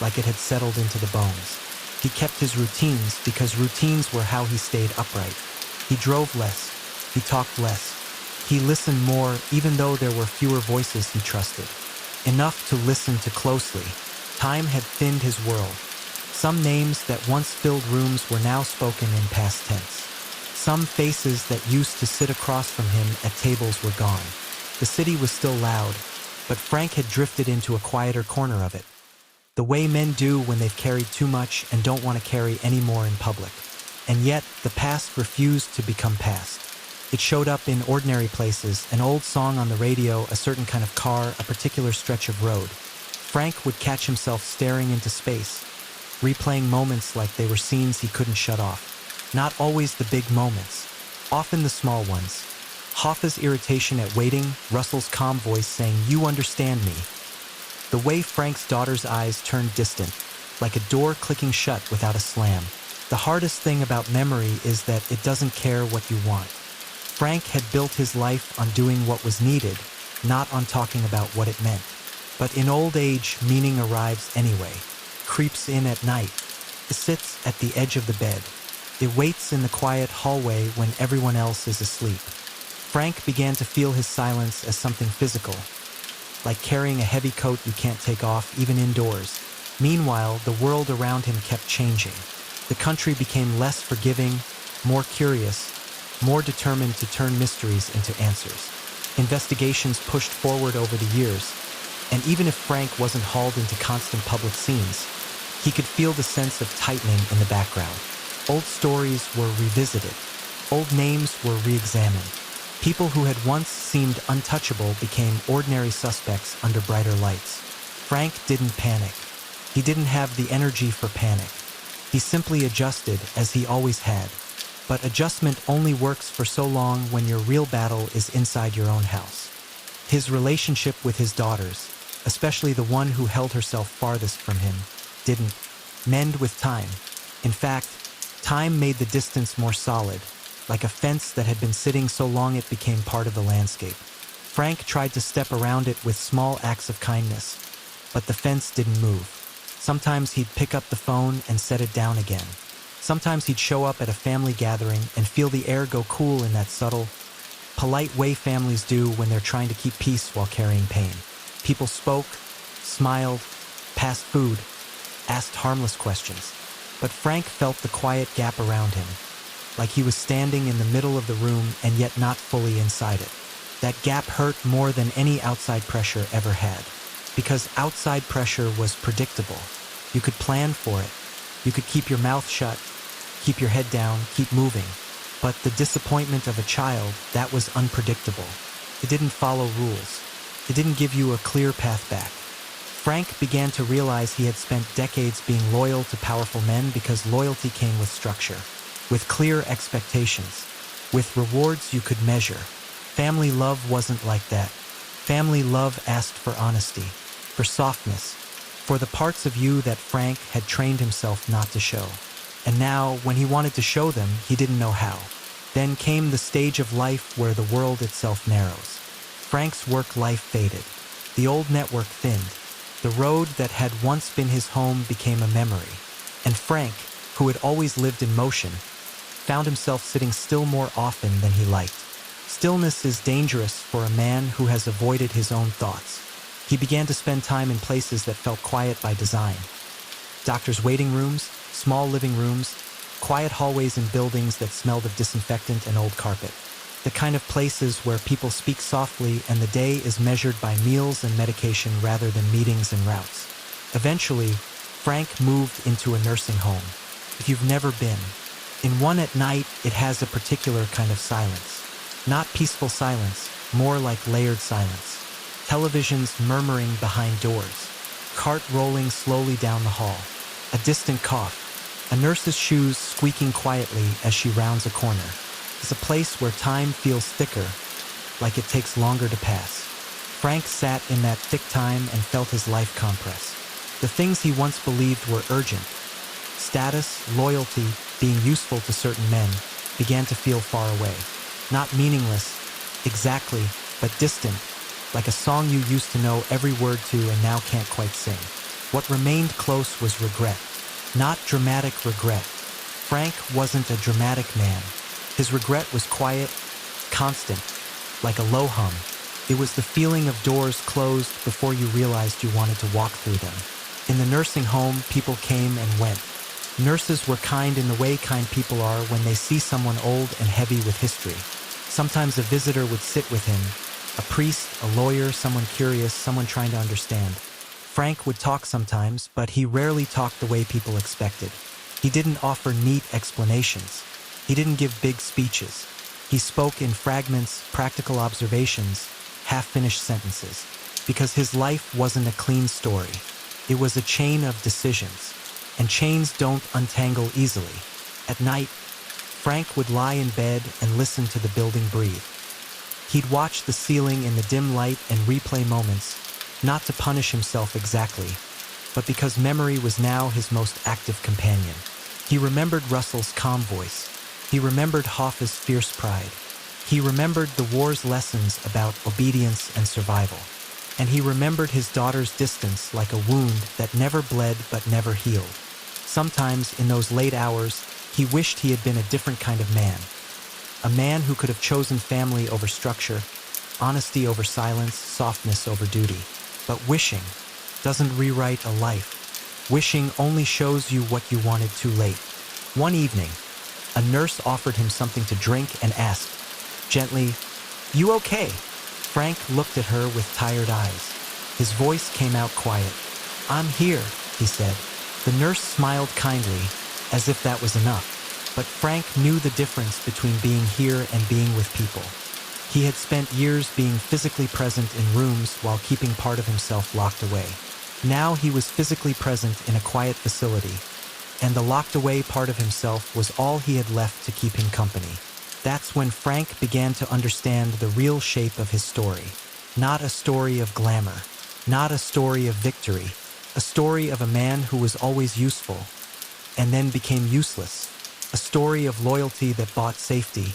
like it had settled into the bones. He kept his routines because routines were how he stayed upright. He drove less. He talked less. He listened more, even though there were fewer voices he trusted. Enough to listen to closely. Time had thinned his world. Some names that once filled rooms were now spoken in past tense. Some faces that used to sit across from him at tables were gone. The city was still loud, but Frank had drifted into a quieter corner of it. The way men do when they've carried too much and don't want to carry any more in public. And yet, the past refused to become past. It showed up in ordinary places, an old song on the radio, a certain kind of car, a particular stretch of road. Frank would catch himself staring into space, replaying moments like they were scenes he couldn't shut off. Not always the big moments, often the small ones. Hoffa's irritation at waiting, Russell's calm voice saying, "You understand me." The way Frank's daughter's eyes turned distant, like a door clicking shut without a slam. The hardest thing about memory is that it doesn't care what you want. Frank had built his life on doing what was needed, not on talking about what it meant. But in old age, meaning arrives anyway, creeps in at night. It sits at the edge of the bed. It waits in the quiet hallway when everyone else is asleep. Frank began to feel his silence as something physical, like carrying a heavy coat you can't take off, even indoors. Meanwhile, the world around him kept changing. The country became less forgiving, more curious, more determined to turn mysteries into answers. Investigations pushed forward over the years, and even if Frank wasn't hauled into constant public scenes, he could feel the sense of tightening in the background. Old stories were revisited. Old names were re-examined. People who had once seemed untouchable became ordinary suspects under brighter lights. Frank didn't panic. He didn't have the energy for panic. He simply adjusted as he always had. But adjustment only works for so long when your real battle is inside your own house. His relationship with his daughters, especially the one who held herself farthest from him, didn't mend with time. In fact, time made the distance more solid, like a fence that had been sitting so long it became part of the landscape. Frank tried to step around it with small acts of kindness, but the fence didn't move. Sometimes he'd pick up the phone and set it down again. Sometimes he'd show up at a family gathering and feel the air go cool in that subtle, polite way families do when they're trying to keep peace while carrying pain. People spoke, smiled, passed food, asked harmless questions. But Frank felt the quiet gap around him, like he was standing in the middle of the room and yet not fully inside it. That gap hurt more than any outside pressure ever had. Because outside pressure was predictable. You could plan for it. You could keep your mouth shut, keep your head down, keep moving. But the disappointment of a child, that was unpredictable. It didn't follow rules. It didn't give you a clear path back. Frank began to realize he had spent decades being loyal to powerful men because loyalty came with structure, with clear expectations, with rewards you could measure. Family love wasn't like that. Family love asked for honesty, for softness, for the parts of you that Frank had trained himself not to show. And now, when he wanted to show them, he didn't know how. Then came the stage of life where the world itself narrows. Frank's work life faded. The old network thinned. The road that had once been his home became a memory. And Frank, who had always lived in motion, found himself sitting still more often than he liked. Stillness is dangerous for a man who has avoided his own thoughts. He began to spend time in places that felt quiet by design. Doctors' waiting rooms, small living rooms, quiet hallways in buildings that smelled of disinfectant and old carpet. The kind of places where people speak softly and the day is measured by meals and medication rather than meetings and routes. Eventually, Frank moved into a nursing home. If you've never been, in one at night, it has a particular kind of silence. Not peaceful silence, more like layered silence. Televisions murmuring behind doors. Cart rolling slowly down the hall. A distant cough. A nurse's shoes squeaking quietly as she rounds a corner. It's a place where time feels thicker, like it takes longer to pass. Frank sat in that thick time and felt his life compress. The things he once believed were urgent, status, loyalty, being useful to certain men, began to feel far away. Not meaningless, exactly, but distant, like a song you used to know every word to and now can't quite sing. What remained close was regret, not dramatic regret. Frank wasn't a dramatic man. His regret was quiet, constant, like a low hum. It was the feeling of doors closed before you realized you wanted to walk through them. In the nursing home, people came and went. Nurses were kind in the way kind people are when they see someone old and heavy with history. Sometimes a visitor would sit with him, a priest, a lawyer, someone curious, someone trying to understand. Frank would talk sometimes, but he rarely talked the way people expected. He didn't offer neat explanations. He didn't give big speeches. He spoke in fragments, practical observations, half-finished sentences. Because his life wasn't a clean story. It was a chain of decisions. And chains don't untangle easily. At night, Frank would lie in bed and listen to the building breathe. He'd watch the ceiling in the dim light and replay moments, not to punish himself exactly, but because memory was now his most active companion. He remembered Russell's calm voice. He remembered Hoffa's fierce pride. He remembered the war's lessons about obedience and survival. And he remembered his daughter's distance like a wound that never bled but never healed. Sometimes, in those late hours, he wished he had been a different kind of man. A man who could have chosen family over structure, honesty over silence, softness over duty. But wishing doesn't rewrite a life. Wishing only shows you what you wanted too late. One evening, a nurse offered him something to drink and asked, gently, "You okay?" Frank looked at her with tired eyes. His voice came out quiet. "I'm here," he said. The nurse smiled kindly, as if that was enough. But Frank knew the difference between being here and being with people. He had spent years being physically present in rooms while keeping part of himself locked away. Now he was physically present in a quiet facility, and the locked-away part of himself was all he had left to keep him company. That's when Frank began to understand the real shape of his story. Not a story of glamour, not a story of victory, a story of a man who was always useful, and then became useless. A story of loyalty that bought safety,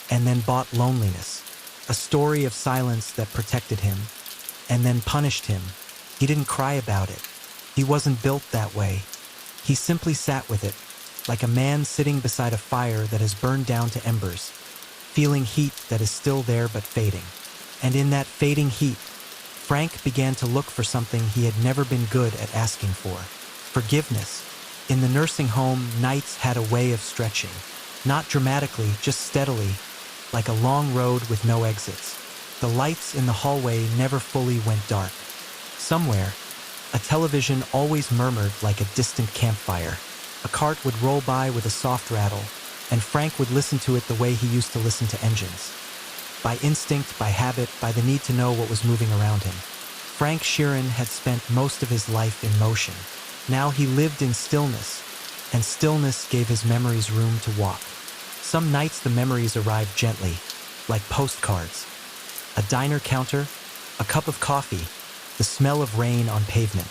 and then bought loneliness. A story of silence that protected him, and then punished him. He didn't cry about it. He wasn't built that way. He simply sat with it, like a man sitting beside a fire that has burned down to embers, feeling heat that is still there but fading. And in that fading heat, Frank began to look for something he had never been good at asking for. Forgiveness. In the nursing home, nights had a way of stretching. Not dramatically, just steadily, like a long road with no exits. The lights in the hallway never fully went dark. Somewhere, a television always murmured like a distant campfire. A cart would roll by with a soft rattle, and Frank would listen to it the way he used to listen to engines. By instinct, by habit, by the need to know what was moving around him. Frank Sheeran had spent most of his life in motion. Now he lived in stillness, and stillness gave his memories room to walk. Some nights the memories arrived gently, like postcards. A diner counter, a cup of coffee, the smell of rain on pavement.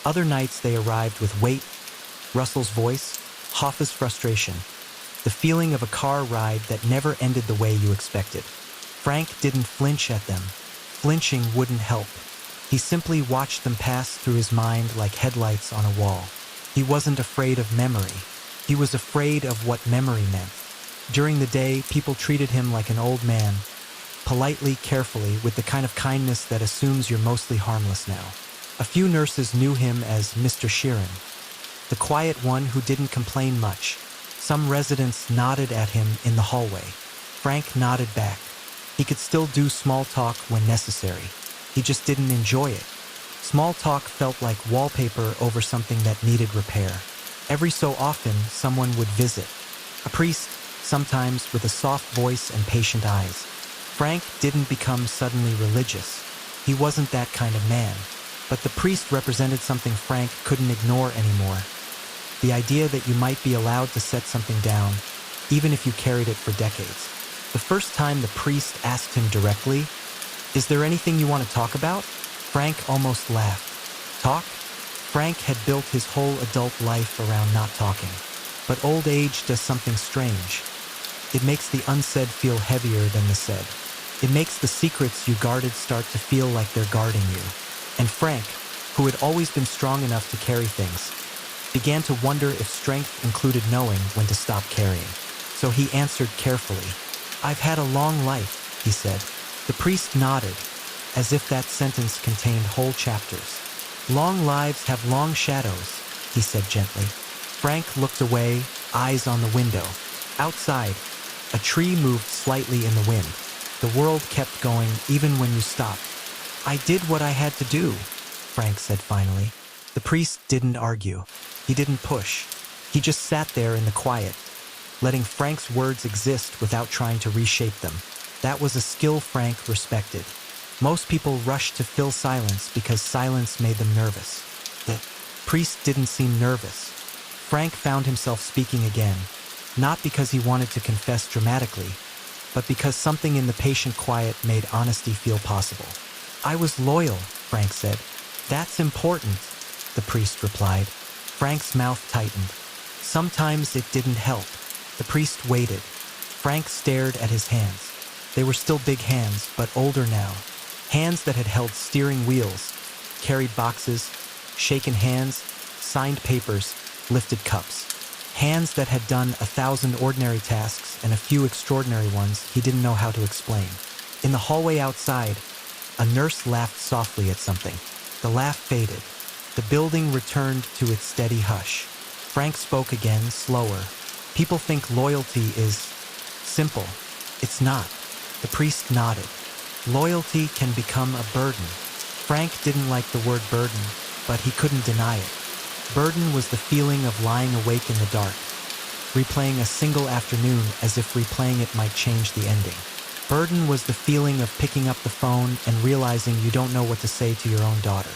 Other nights they arrived with weight, Russell's voice, Hoffa's frustration, the feeling of a car ride that never ended the way you expected. Frank didn't flinch at them. Flinching wouldn't help. He simply watched them pass through his mind like headlights on a wall. He wasn't afraid of memory. He was afraid of what memory meant. During the day, people treated him like an old man, politely, carefully, with the kind of kindness that assumes you're mostly harmless now. A few nurses knew him as Mr. Sheeran, the quiet one who didn't complain much. Some residents nodded at him in the hallway. Frank nodded back. He could still do small talk when necessary. He just didn't enjoy it. Small talk felt like wallpaper over something that needed repair. Every so often, someone would visit. A priest, sometimes with a soft voice and patient eyes. Frank didn't become suddenly religious. He wasn't that kind of man. But the priest represented something Frank couldn't ignore anymore. The idea that you might be allowed to set something down, even if you carried it for decades. The first time the priest asked him directly, "Is there anything you want to talk about?" Frank almost laughed. Talk? Frank had built his whole adult life around not talking. But old age does something strange. It makes the unsaid feel heavier than the said. It makes the secrets you guarded start to feel like they're guarding you. And Frank, who had always been strong enough to carry things, began to wonder if strength included knowing when to stop carrying. So he answered carefully. "I've had a long life," he said. The priest nodded, as if that sentence contained whole chapters. "Long lives have long shadows," he said gently. Frank looked away, eyes on the window. Outside, a tree moved slightly in the wind. The world kept going even when you stopped. "I did what I had to do," Frank said finally. The priest didn't argue. He didn't push. He just sat there in the quiet, letting Frank's words exist without trying to reshape them. That was a skill Frank respected. Most people rushed to fill silence because silence made them nervous. The priest didn't seem nervous. Frank found himself speaking again, not because he wanted to confess dramatically, but because something in the patient quiet made honesty feel possible. "I was loyal," Frank said. "That's important," the priest replied. Frank's mouth tightened. Sometimes it didn't help. The priest waited. Frank stared at his hands. They were still big hands, but older now. Hands that had held steering wheels, carried boxes, shaken hands, signed papers, lifted cups. Hands that had done 1,000 ordinary tasks and a few extraordinary ones he didn't know how to explain. In the hallway outside, a nurse laughed softly at something. The laugh faded. The building returned to its steady hush. Frank spoke again, slower. "People think loyalty is simple. It's not." The priest nodded. "Loyalty can become a burden." Frank didn't like the word burden, but he couldn't deny it. Burden was the feeling of lying awake in the dark, replaying a single afternoon as if replaying it might change the ending. Burden was the feeling of picking up the phone and realizing you don't know what to say to your own daughter.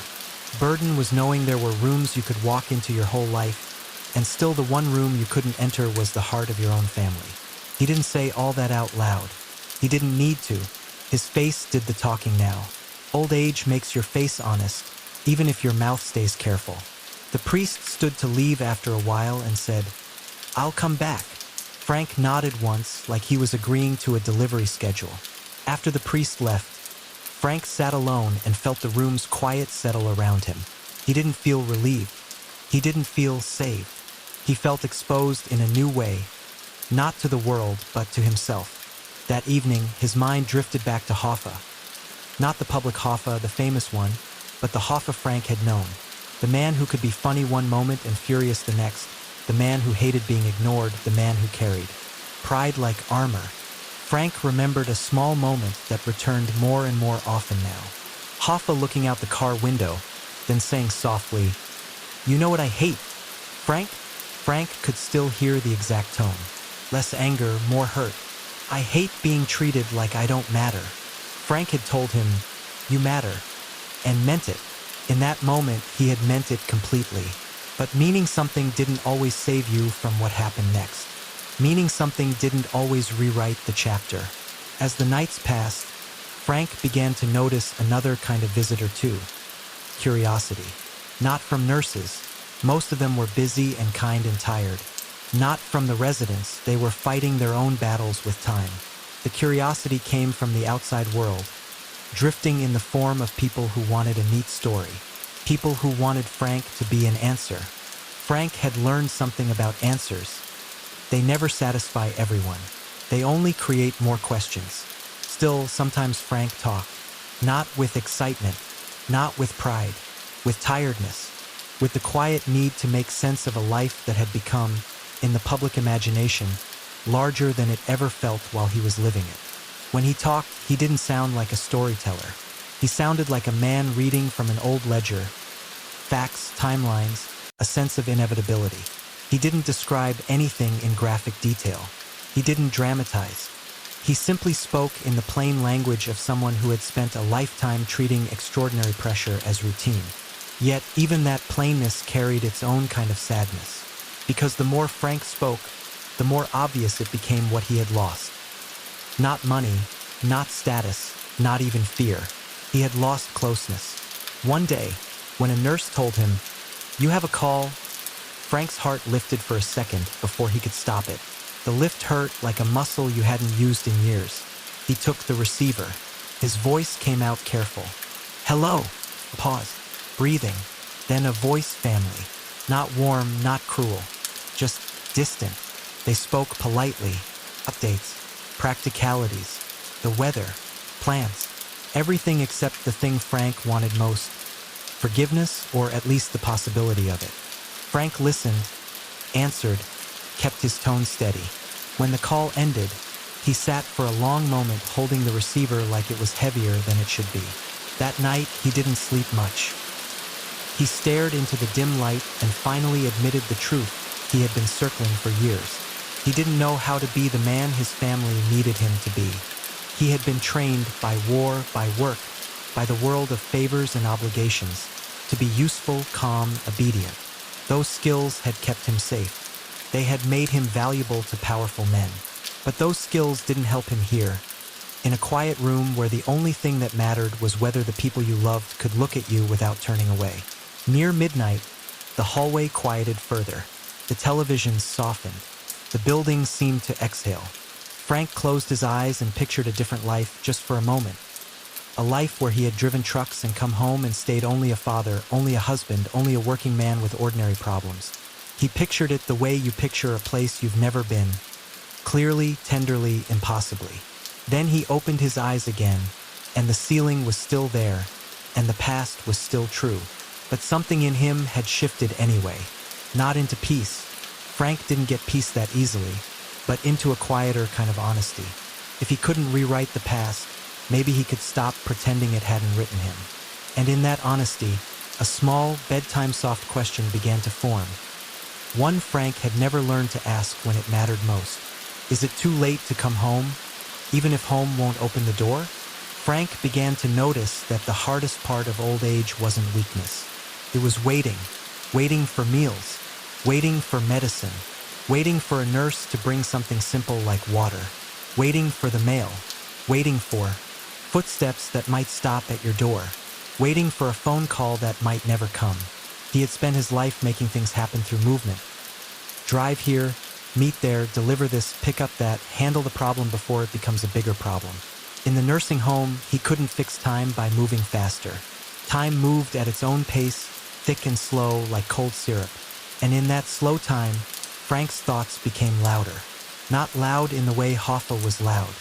Burden was knowing there were rooms you could walk into your whole life, and still the one room you couldn't enter was the heart of your own family. He didn't say all that out loud. He didn't need to. His face did the talking now. Old age makes your face honest, even if your mouth stays careful. The priest stood to leave after a while and said, "I'll come back." Frank nodded once, like he was agreeing to a delivery schedule. After the priest left, Frank sat alone and felt the room's quiet settle around him. He didn't feel relieved. He didn't feel saved. He felt exposed in a new way, not to the world, but to himself. That evening, his mind drifted back to Hoffa. Not the public Hoffa, the famous one, but the Hoffa Frank had known. The man who could be funny one moment and furious the next, the man who hated being ignored, the man who carried pride like armor. Frank remembered a small moment that returned more and more often now. Hoffa looking out the car window, then saying softly, "You know what I hate, Frank?" Frank could still hear the exact tone. Less anger, more hurt. "I hate being treated like I don't matter." Frank had told him, "You matter," and meant it. In that moment, he had meant it completely. But meaning something didn't always save you from what happened next. Meaning something didn't always rewrite the chapter. As the nights passed, Frank began to notice another kind of visitor too. Curiosity. Not from nurses. Most of them were busy and kind and tired. Not from the residents, they were fighting their own battles with time. The curiosity came from the outside world, drifting in the form of people who wanted a neat story. People who wanted Frank to be an answer. Frank had learned something about answers. They never satisfy everyone. They only create more questions. Still, sometimes Frank talked. Not with excitement, not with pride, with tiredness, with the quiet need to make sense of a life that had become, in the public imagination, larger than it ever felt while he was living it. When he talked, he didn't sound like a storyteller. He sounded like a man reading from an old ledger. Facts, timelines, a sense of inevitability. He didn't describe anything in graphic detail. He didn't dramatize. He simply spoke in the plain language of someone who had spent a lifetime treating extraordinary pressure as routine. Yet, even that plainness carried its own kind of sadness. Because the more Frank spoke, the more obvious it became what he had lost. Not money, not status, not even fear. He had lost closeness. One day, when a nurse told him, "You have a call," Frank's heart lifted for a second before he could stop it. The lift hurt like a muscle you hadn't used in years. He took the receiver. His voice came out careful. "Hello." A pause. Breathing. Then a voice family. Not warm, not cruel. Just distant. They spoke politely. Updates. Practicalities. The weather. Plans. Everything except the thing Frank wanted most. Forgiveness, or at least the possibility of it. Frank listened, answered, kept his tone steady. When the call ended, he sat for a long moment holding the receiver like it was heavier than it should be. That night, he didn't sleep much. He stared into the dim light and finally admitted the truth he had been circling for years. He didn't know how to be the man his family needed him to be. He had been trained by war, by work, by the world of favors and obligations, to be useful, calm, obedient. Those skills had kept him safe. They had made him valuable to powerful men. But those skills didn't help him here. In a quiet room where the only thing that mattered was whether the people you loved could look at you without turning away. Near midnight, the hallway quieted further. The televisions softened. The building seemed to exhale. Frank closed his eyes and pictured a different life just for a moment. A life where he had driven trucks and come home and stayed only a father, only a husband, only a working man with ordinary problems. He pictured it the way you picture a place you've never been. Clearly, tenderly, impossibly. Then he opened his eyes again, and the ceiling was still there, and the past was still true. But something in him had shifted anyway. Not into peace. Frank didn't get peace that easily, but into a quieter kind of honesty. If he couldn't rewrite the past, maybe he could stop pretending it hadn't written him. And in that honesty, a small, bedtime soft question began to form. One Frank had never learned to ask when it mattered most. Is it too late to come home, even if home won't open the door? Frank began to notice that the hardest part of old age wasn't weakness. It was waiting. Waiting for meals. Waiting for medicine. Waiting for a nurse to bring something simple like water. Waiting for the mail. Waiting for footsteps that might stop at your door. Waiting for a phone call that might never come. He had spent his life making things happen through movement. Drive here, meet there, deliver this, pick up that, handle the problem before it becomes a bigger problem. In the nursing home, he couldn't fix time by moving faster. Time moved at its own pace, thick and slow like cold syrup. And in that slow time, Frank's thoughts became louder. Not loud in the way Hoffa was loud.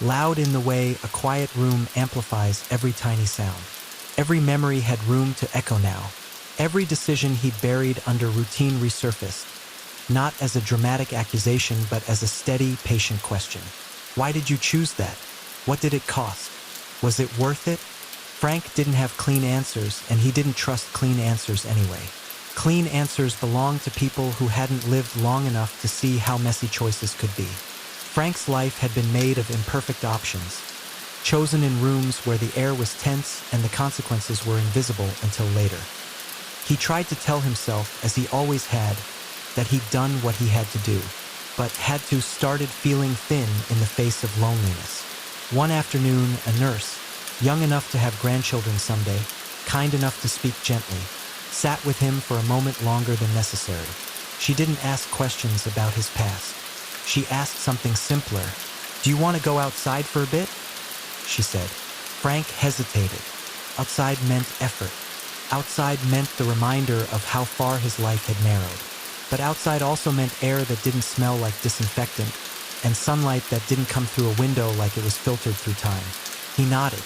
Loud in the way a quiet room amplifies every tiny sound. Every memory had room to echo now. Every decision he'd buried under routine resurfaced. not as a dramatic accusation but as a steady, patient question. Why did you choose that? What did it cost? Was it worth it? Frank didn't have clean answers, and he didn't trust clean answers anyway. Clean answers belonged to people who hadn't lived long enough to see how messy choices could be. Frank's life had been made of imperfect options, chosen in rooms where the air was tense and the consequences were invisible until later. He tried to tell himself, as he always had, that he'd done what he had to do, but had to started feeling thin in the face of loneliness. One afternoon, a nurse, young enough to have grandchildren someday, kind enough to speak gently, sat with him for a moment longer than necessary. She didn't ask questions about his past. She asked something simpler. "Do you want to go outside for a bit?" she said. Frank hesitated. Outside meant effort. Outside meant the reminder of how far his life had narrowed. But outside also meant air that didn't smell like disinfectant, and sunlight that didn't come through a window like it was filtered through time. He nodded.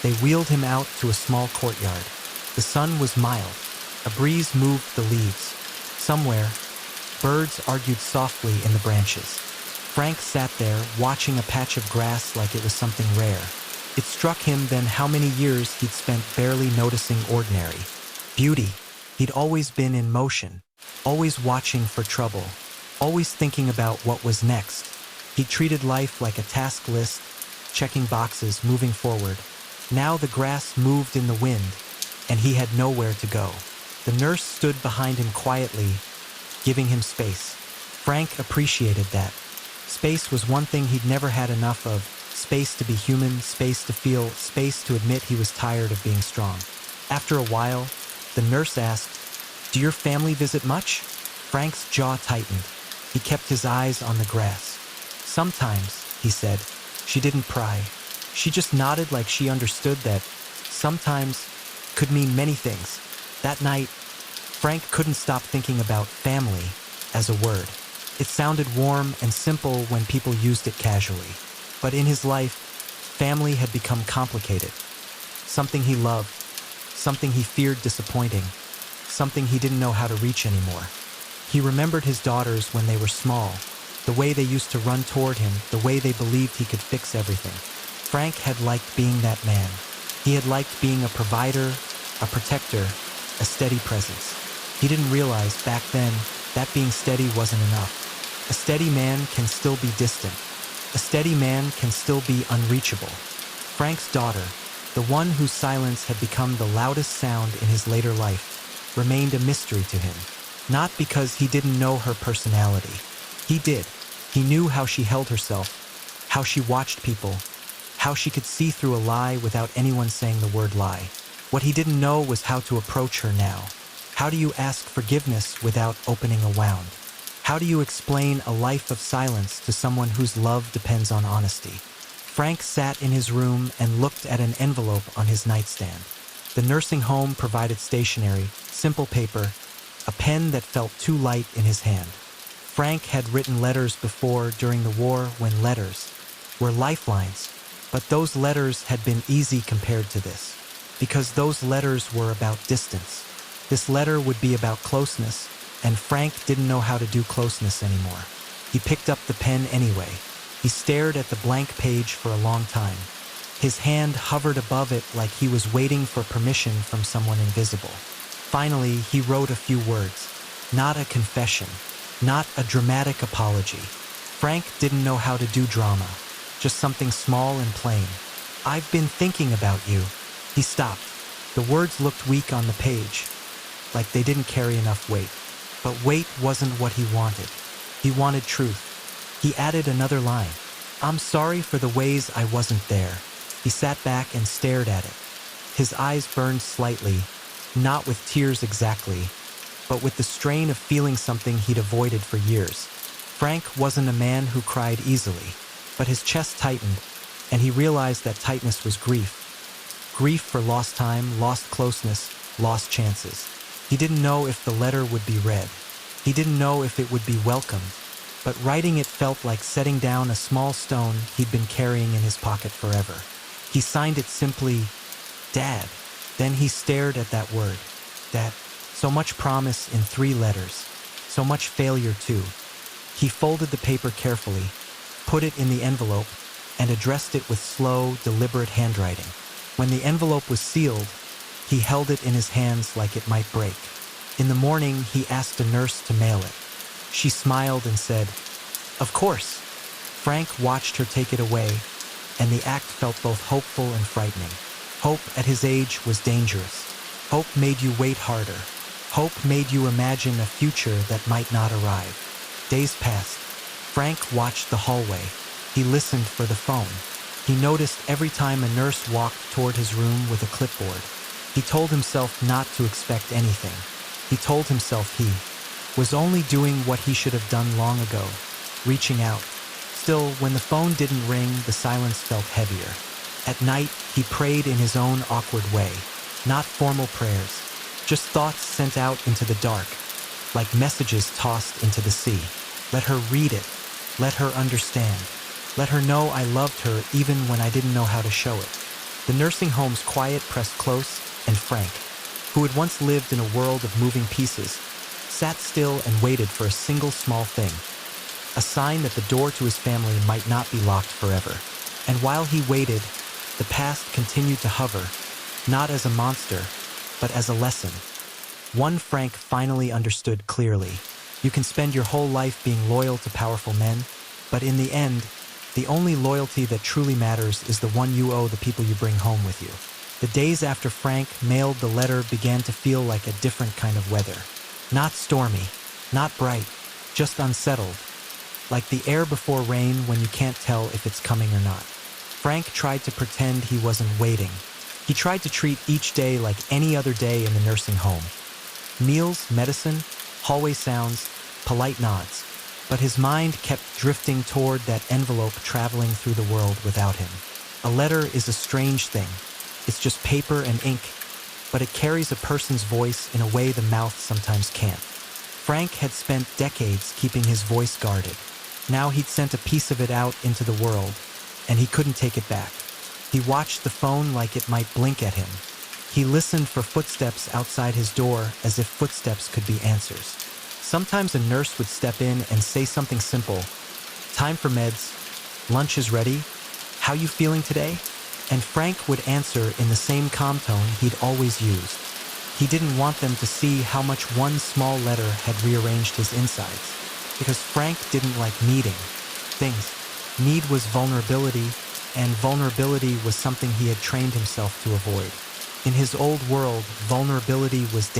They wheeled him out to a small courtyard. The sun was mild. A breeze moved the leaves. Somewhere, birds argued softly in the branches. Frank sat there, watching a patch of grass like it was something rare. It struck him then how many years he'd spent barely noticing ordinary beauty. He'd always been in motion, always watching for trouble, always thinking about what was next. He treated life like a task list, checking boxes, moving forward. Now the grass moved in the wind, and he had nowhere to go. The nurse stood behind him quietly, giving him space. Frank appreciated that. Space was one thing he'd never had enough of. Space to be human, space to feel, space to admit he was tired of being strong. After a while, the nurse asked, "Do your family visit much?" Frank's jaw tightened. He kept his eyes on the grass. "Sometimes," he said. She didn't pry. She just nodded like she understood that sometimes could mean many things. That night, Frank couldn't stop thinking about family as a word. It sounded warm and simple when people used it casually. But in his life, family had become complicated. Something he loved, something he feared disappointing, something he didn't know how to reach anymore. He remembered his daughters when they were small, the way they used to run toward him, the way they believed he could fix everything. Frank had liked being that man. He had liked being a provider, a protector, a steady presence. He didn't realize back then that being steady wasn't enough. A steady man can still be distant. A steady man can still be unreachable. Frank's daughter, the one whose silence had become the loudest sound in his later life, remained a mystery to him. Not because he didn't know her personality. He did. He knew how she held herself, how she watched people, how she could see through a lie without anyone saying the word lie. What he didn't know was how to approach her now. How do you ask forgiveness without opening a wound? How do you explain a life of silence to someone whose love depends on honesty? Frank sat in his room and looked at an envelope on his nightstand. The nursing home provided stationery, simple paper, a pen that felt too light in his hand. Frank had written letters before during the war when letters were lifelines, but those letters had been easy compared to this, because those letters were about distance. This letter would be about closeness, and Frank didn't know how to do closeness anymore. He picked up the pen anyway. He stared at the blank page for a long time. His hand hovered above it like he was waiting for permission from someone invisible. Finally, he wrote a few words. Not a confession. Not a dramatic apology. Frank didn't know how to do drama. Just something small and plain. "I've been thinking about you." He stopped. The words looked weak on the page, like they didn't carry enough weight. But weight wasn't what he wanted. He wanted truth. He added another line. "I'm sorry for the ways I wasn't there." He sat back and stared at it. His eyes burned slightly, not with tears exactly, but with the strain of feeling something he'd avoided for years. Frank wasn't a man who cried easily, but his chest tightened, and he realized that tightness was grief. Grief for lost time, lost closeness, lost chances. He didn't know if the letter would be read. He didn't know if it would be welcomed. But writing it felt like setting down a small stone he'd been carrying in his pocket forever. He signed it simply, "Dad." Then he stared at that word. That, so much promise in 3 letters. So much failure, too. He folded the paper carefully, put it in the envelope, and addressed it with slow, deliberate handwriting. When the envelope was sealed, he held it in his hands like it might break. In the morning, he asked a nurse to mail it. She smiled and said, "Of course." Frank watched her take it away, and the act felt both hopeful and frightening. Hope at his age was dangerous. Hope made you wait harder. Hope made you imagine a future that might not arrive. Days passed. Frank watched the hallway. He listened for the phone. He noticed every time a nurse walked toward his room with a clipboard. He told himself not to expect anything. He told himself he was only doing what he should have done long ago, reaching out. Still, when the phone didn't ring, the silence felt heavier. At night, he prayed in his own awkward way. Not formal prayers, just thoughts sent out into the dark, like messages tossed into the sea. Let her read it. Let her understand. Let her know I loved her even when I didn't know how to show it. The nursing home's quiet pressed close, and Frank, who had once lived in a world of moving pieces, sat still and waited for a single small thing, a sign that the door to his family might not be locked forever. And while he waited, the past continued to hover, not as a monster, but as a lesson. One Frank finally understood clearly. You can spend your whole life being loyal to powerful men, but in the end, the only loyalty that truly matters is the one you owe the people you bring home with you. The days after Frank mailed the letter began to feel like a different kind of weather. Not stormy, not bright, just unsettled. Like the air before rain when you can't tell if it's coming or not. Frank tried to pretend he wasn't waiting. He tried to treat each day like any other day in the nursing home. Meals, medicine, hallway sounds, polite nods. But his mind kept drifting toward that envelope traveling through the world without him. A letter is a strange thing. It's just paper and ink, but it carries a person's voice in a way the mouth sometimes can't. Frank had spent decades keeping his voice guarded. Now he'd sent a piece of it out into the world, and he couldn't take it back. He watched the phone like it might blink at him. He listened for footsteps outside his door as if footsteps could be answers. Sometimes a nurse would step in and say something simple. "Time for meds. Lunch is ready. How you feeling today?" And Frank would answer in the same calm tone he'd always used. He didn't want them to see how much one small letter had rearranged his insides. Because Frank didn't like needing things. Need was vulnerability, and vulnerability was something he had trained himself to avoid. In his old world, vulnerability was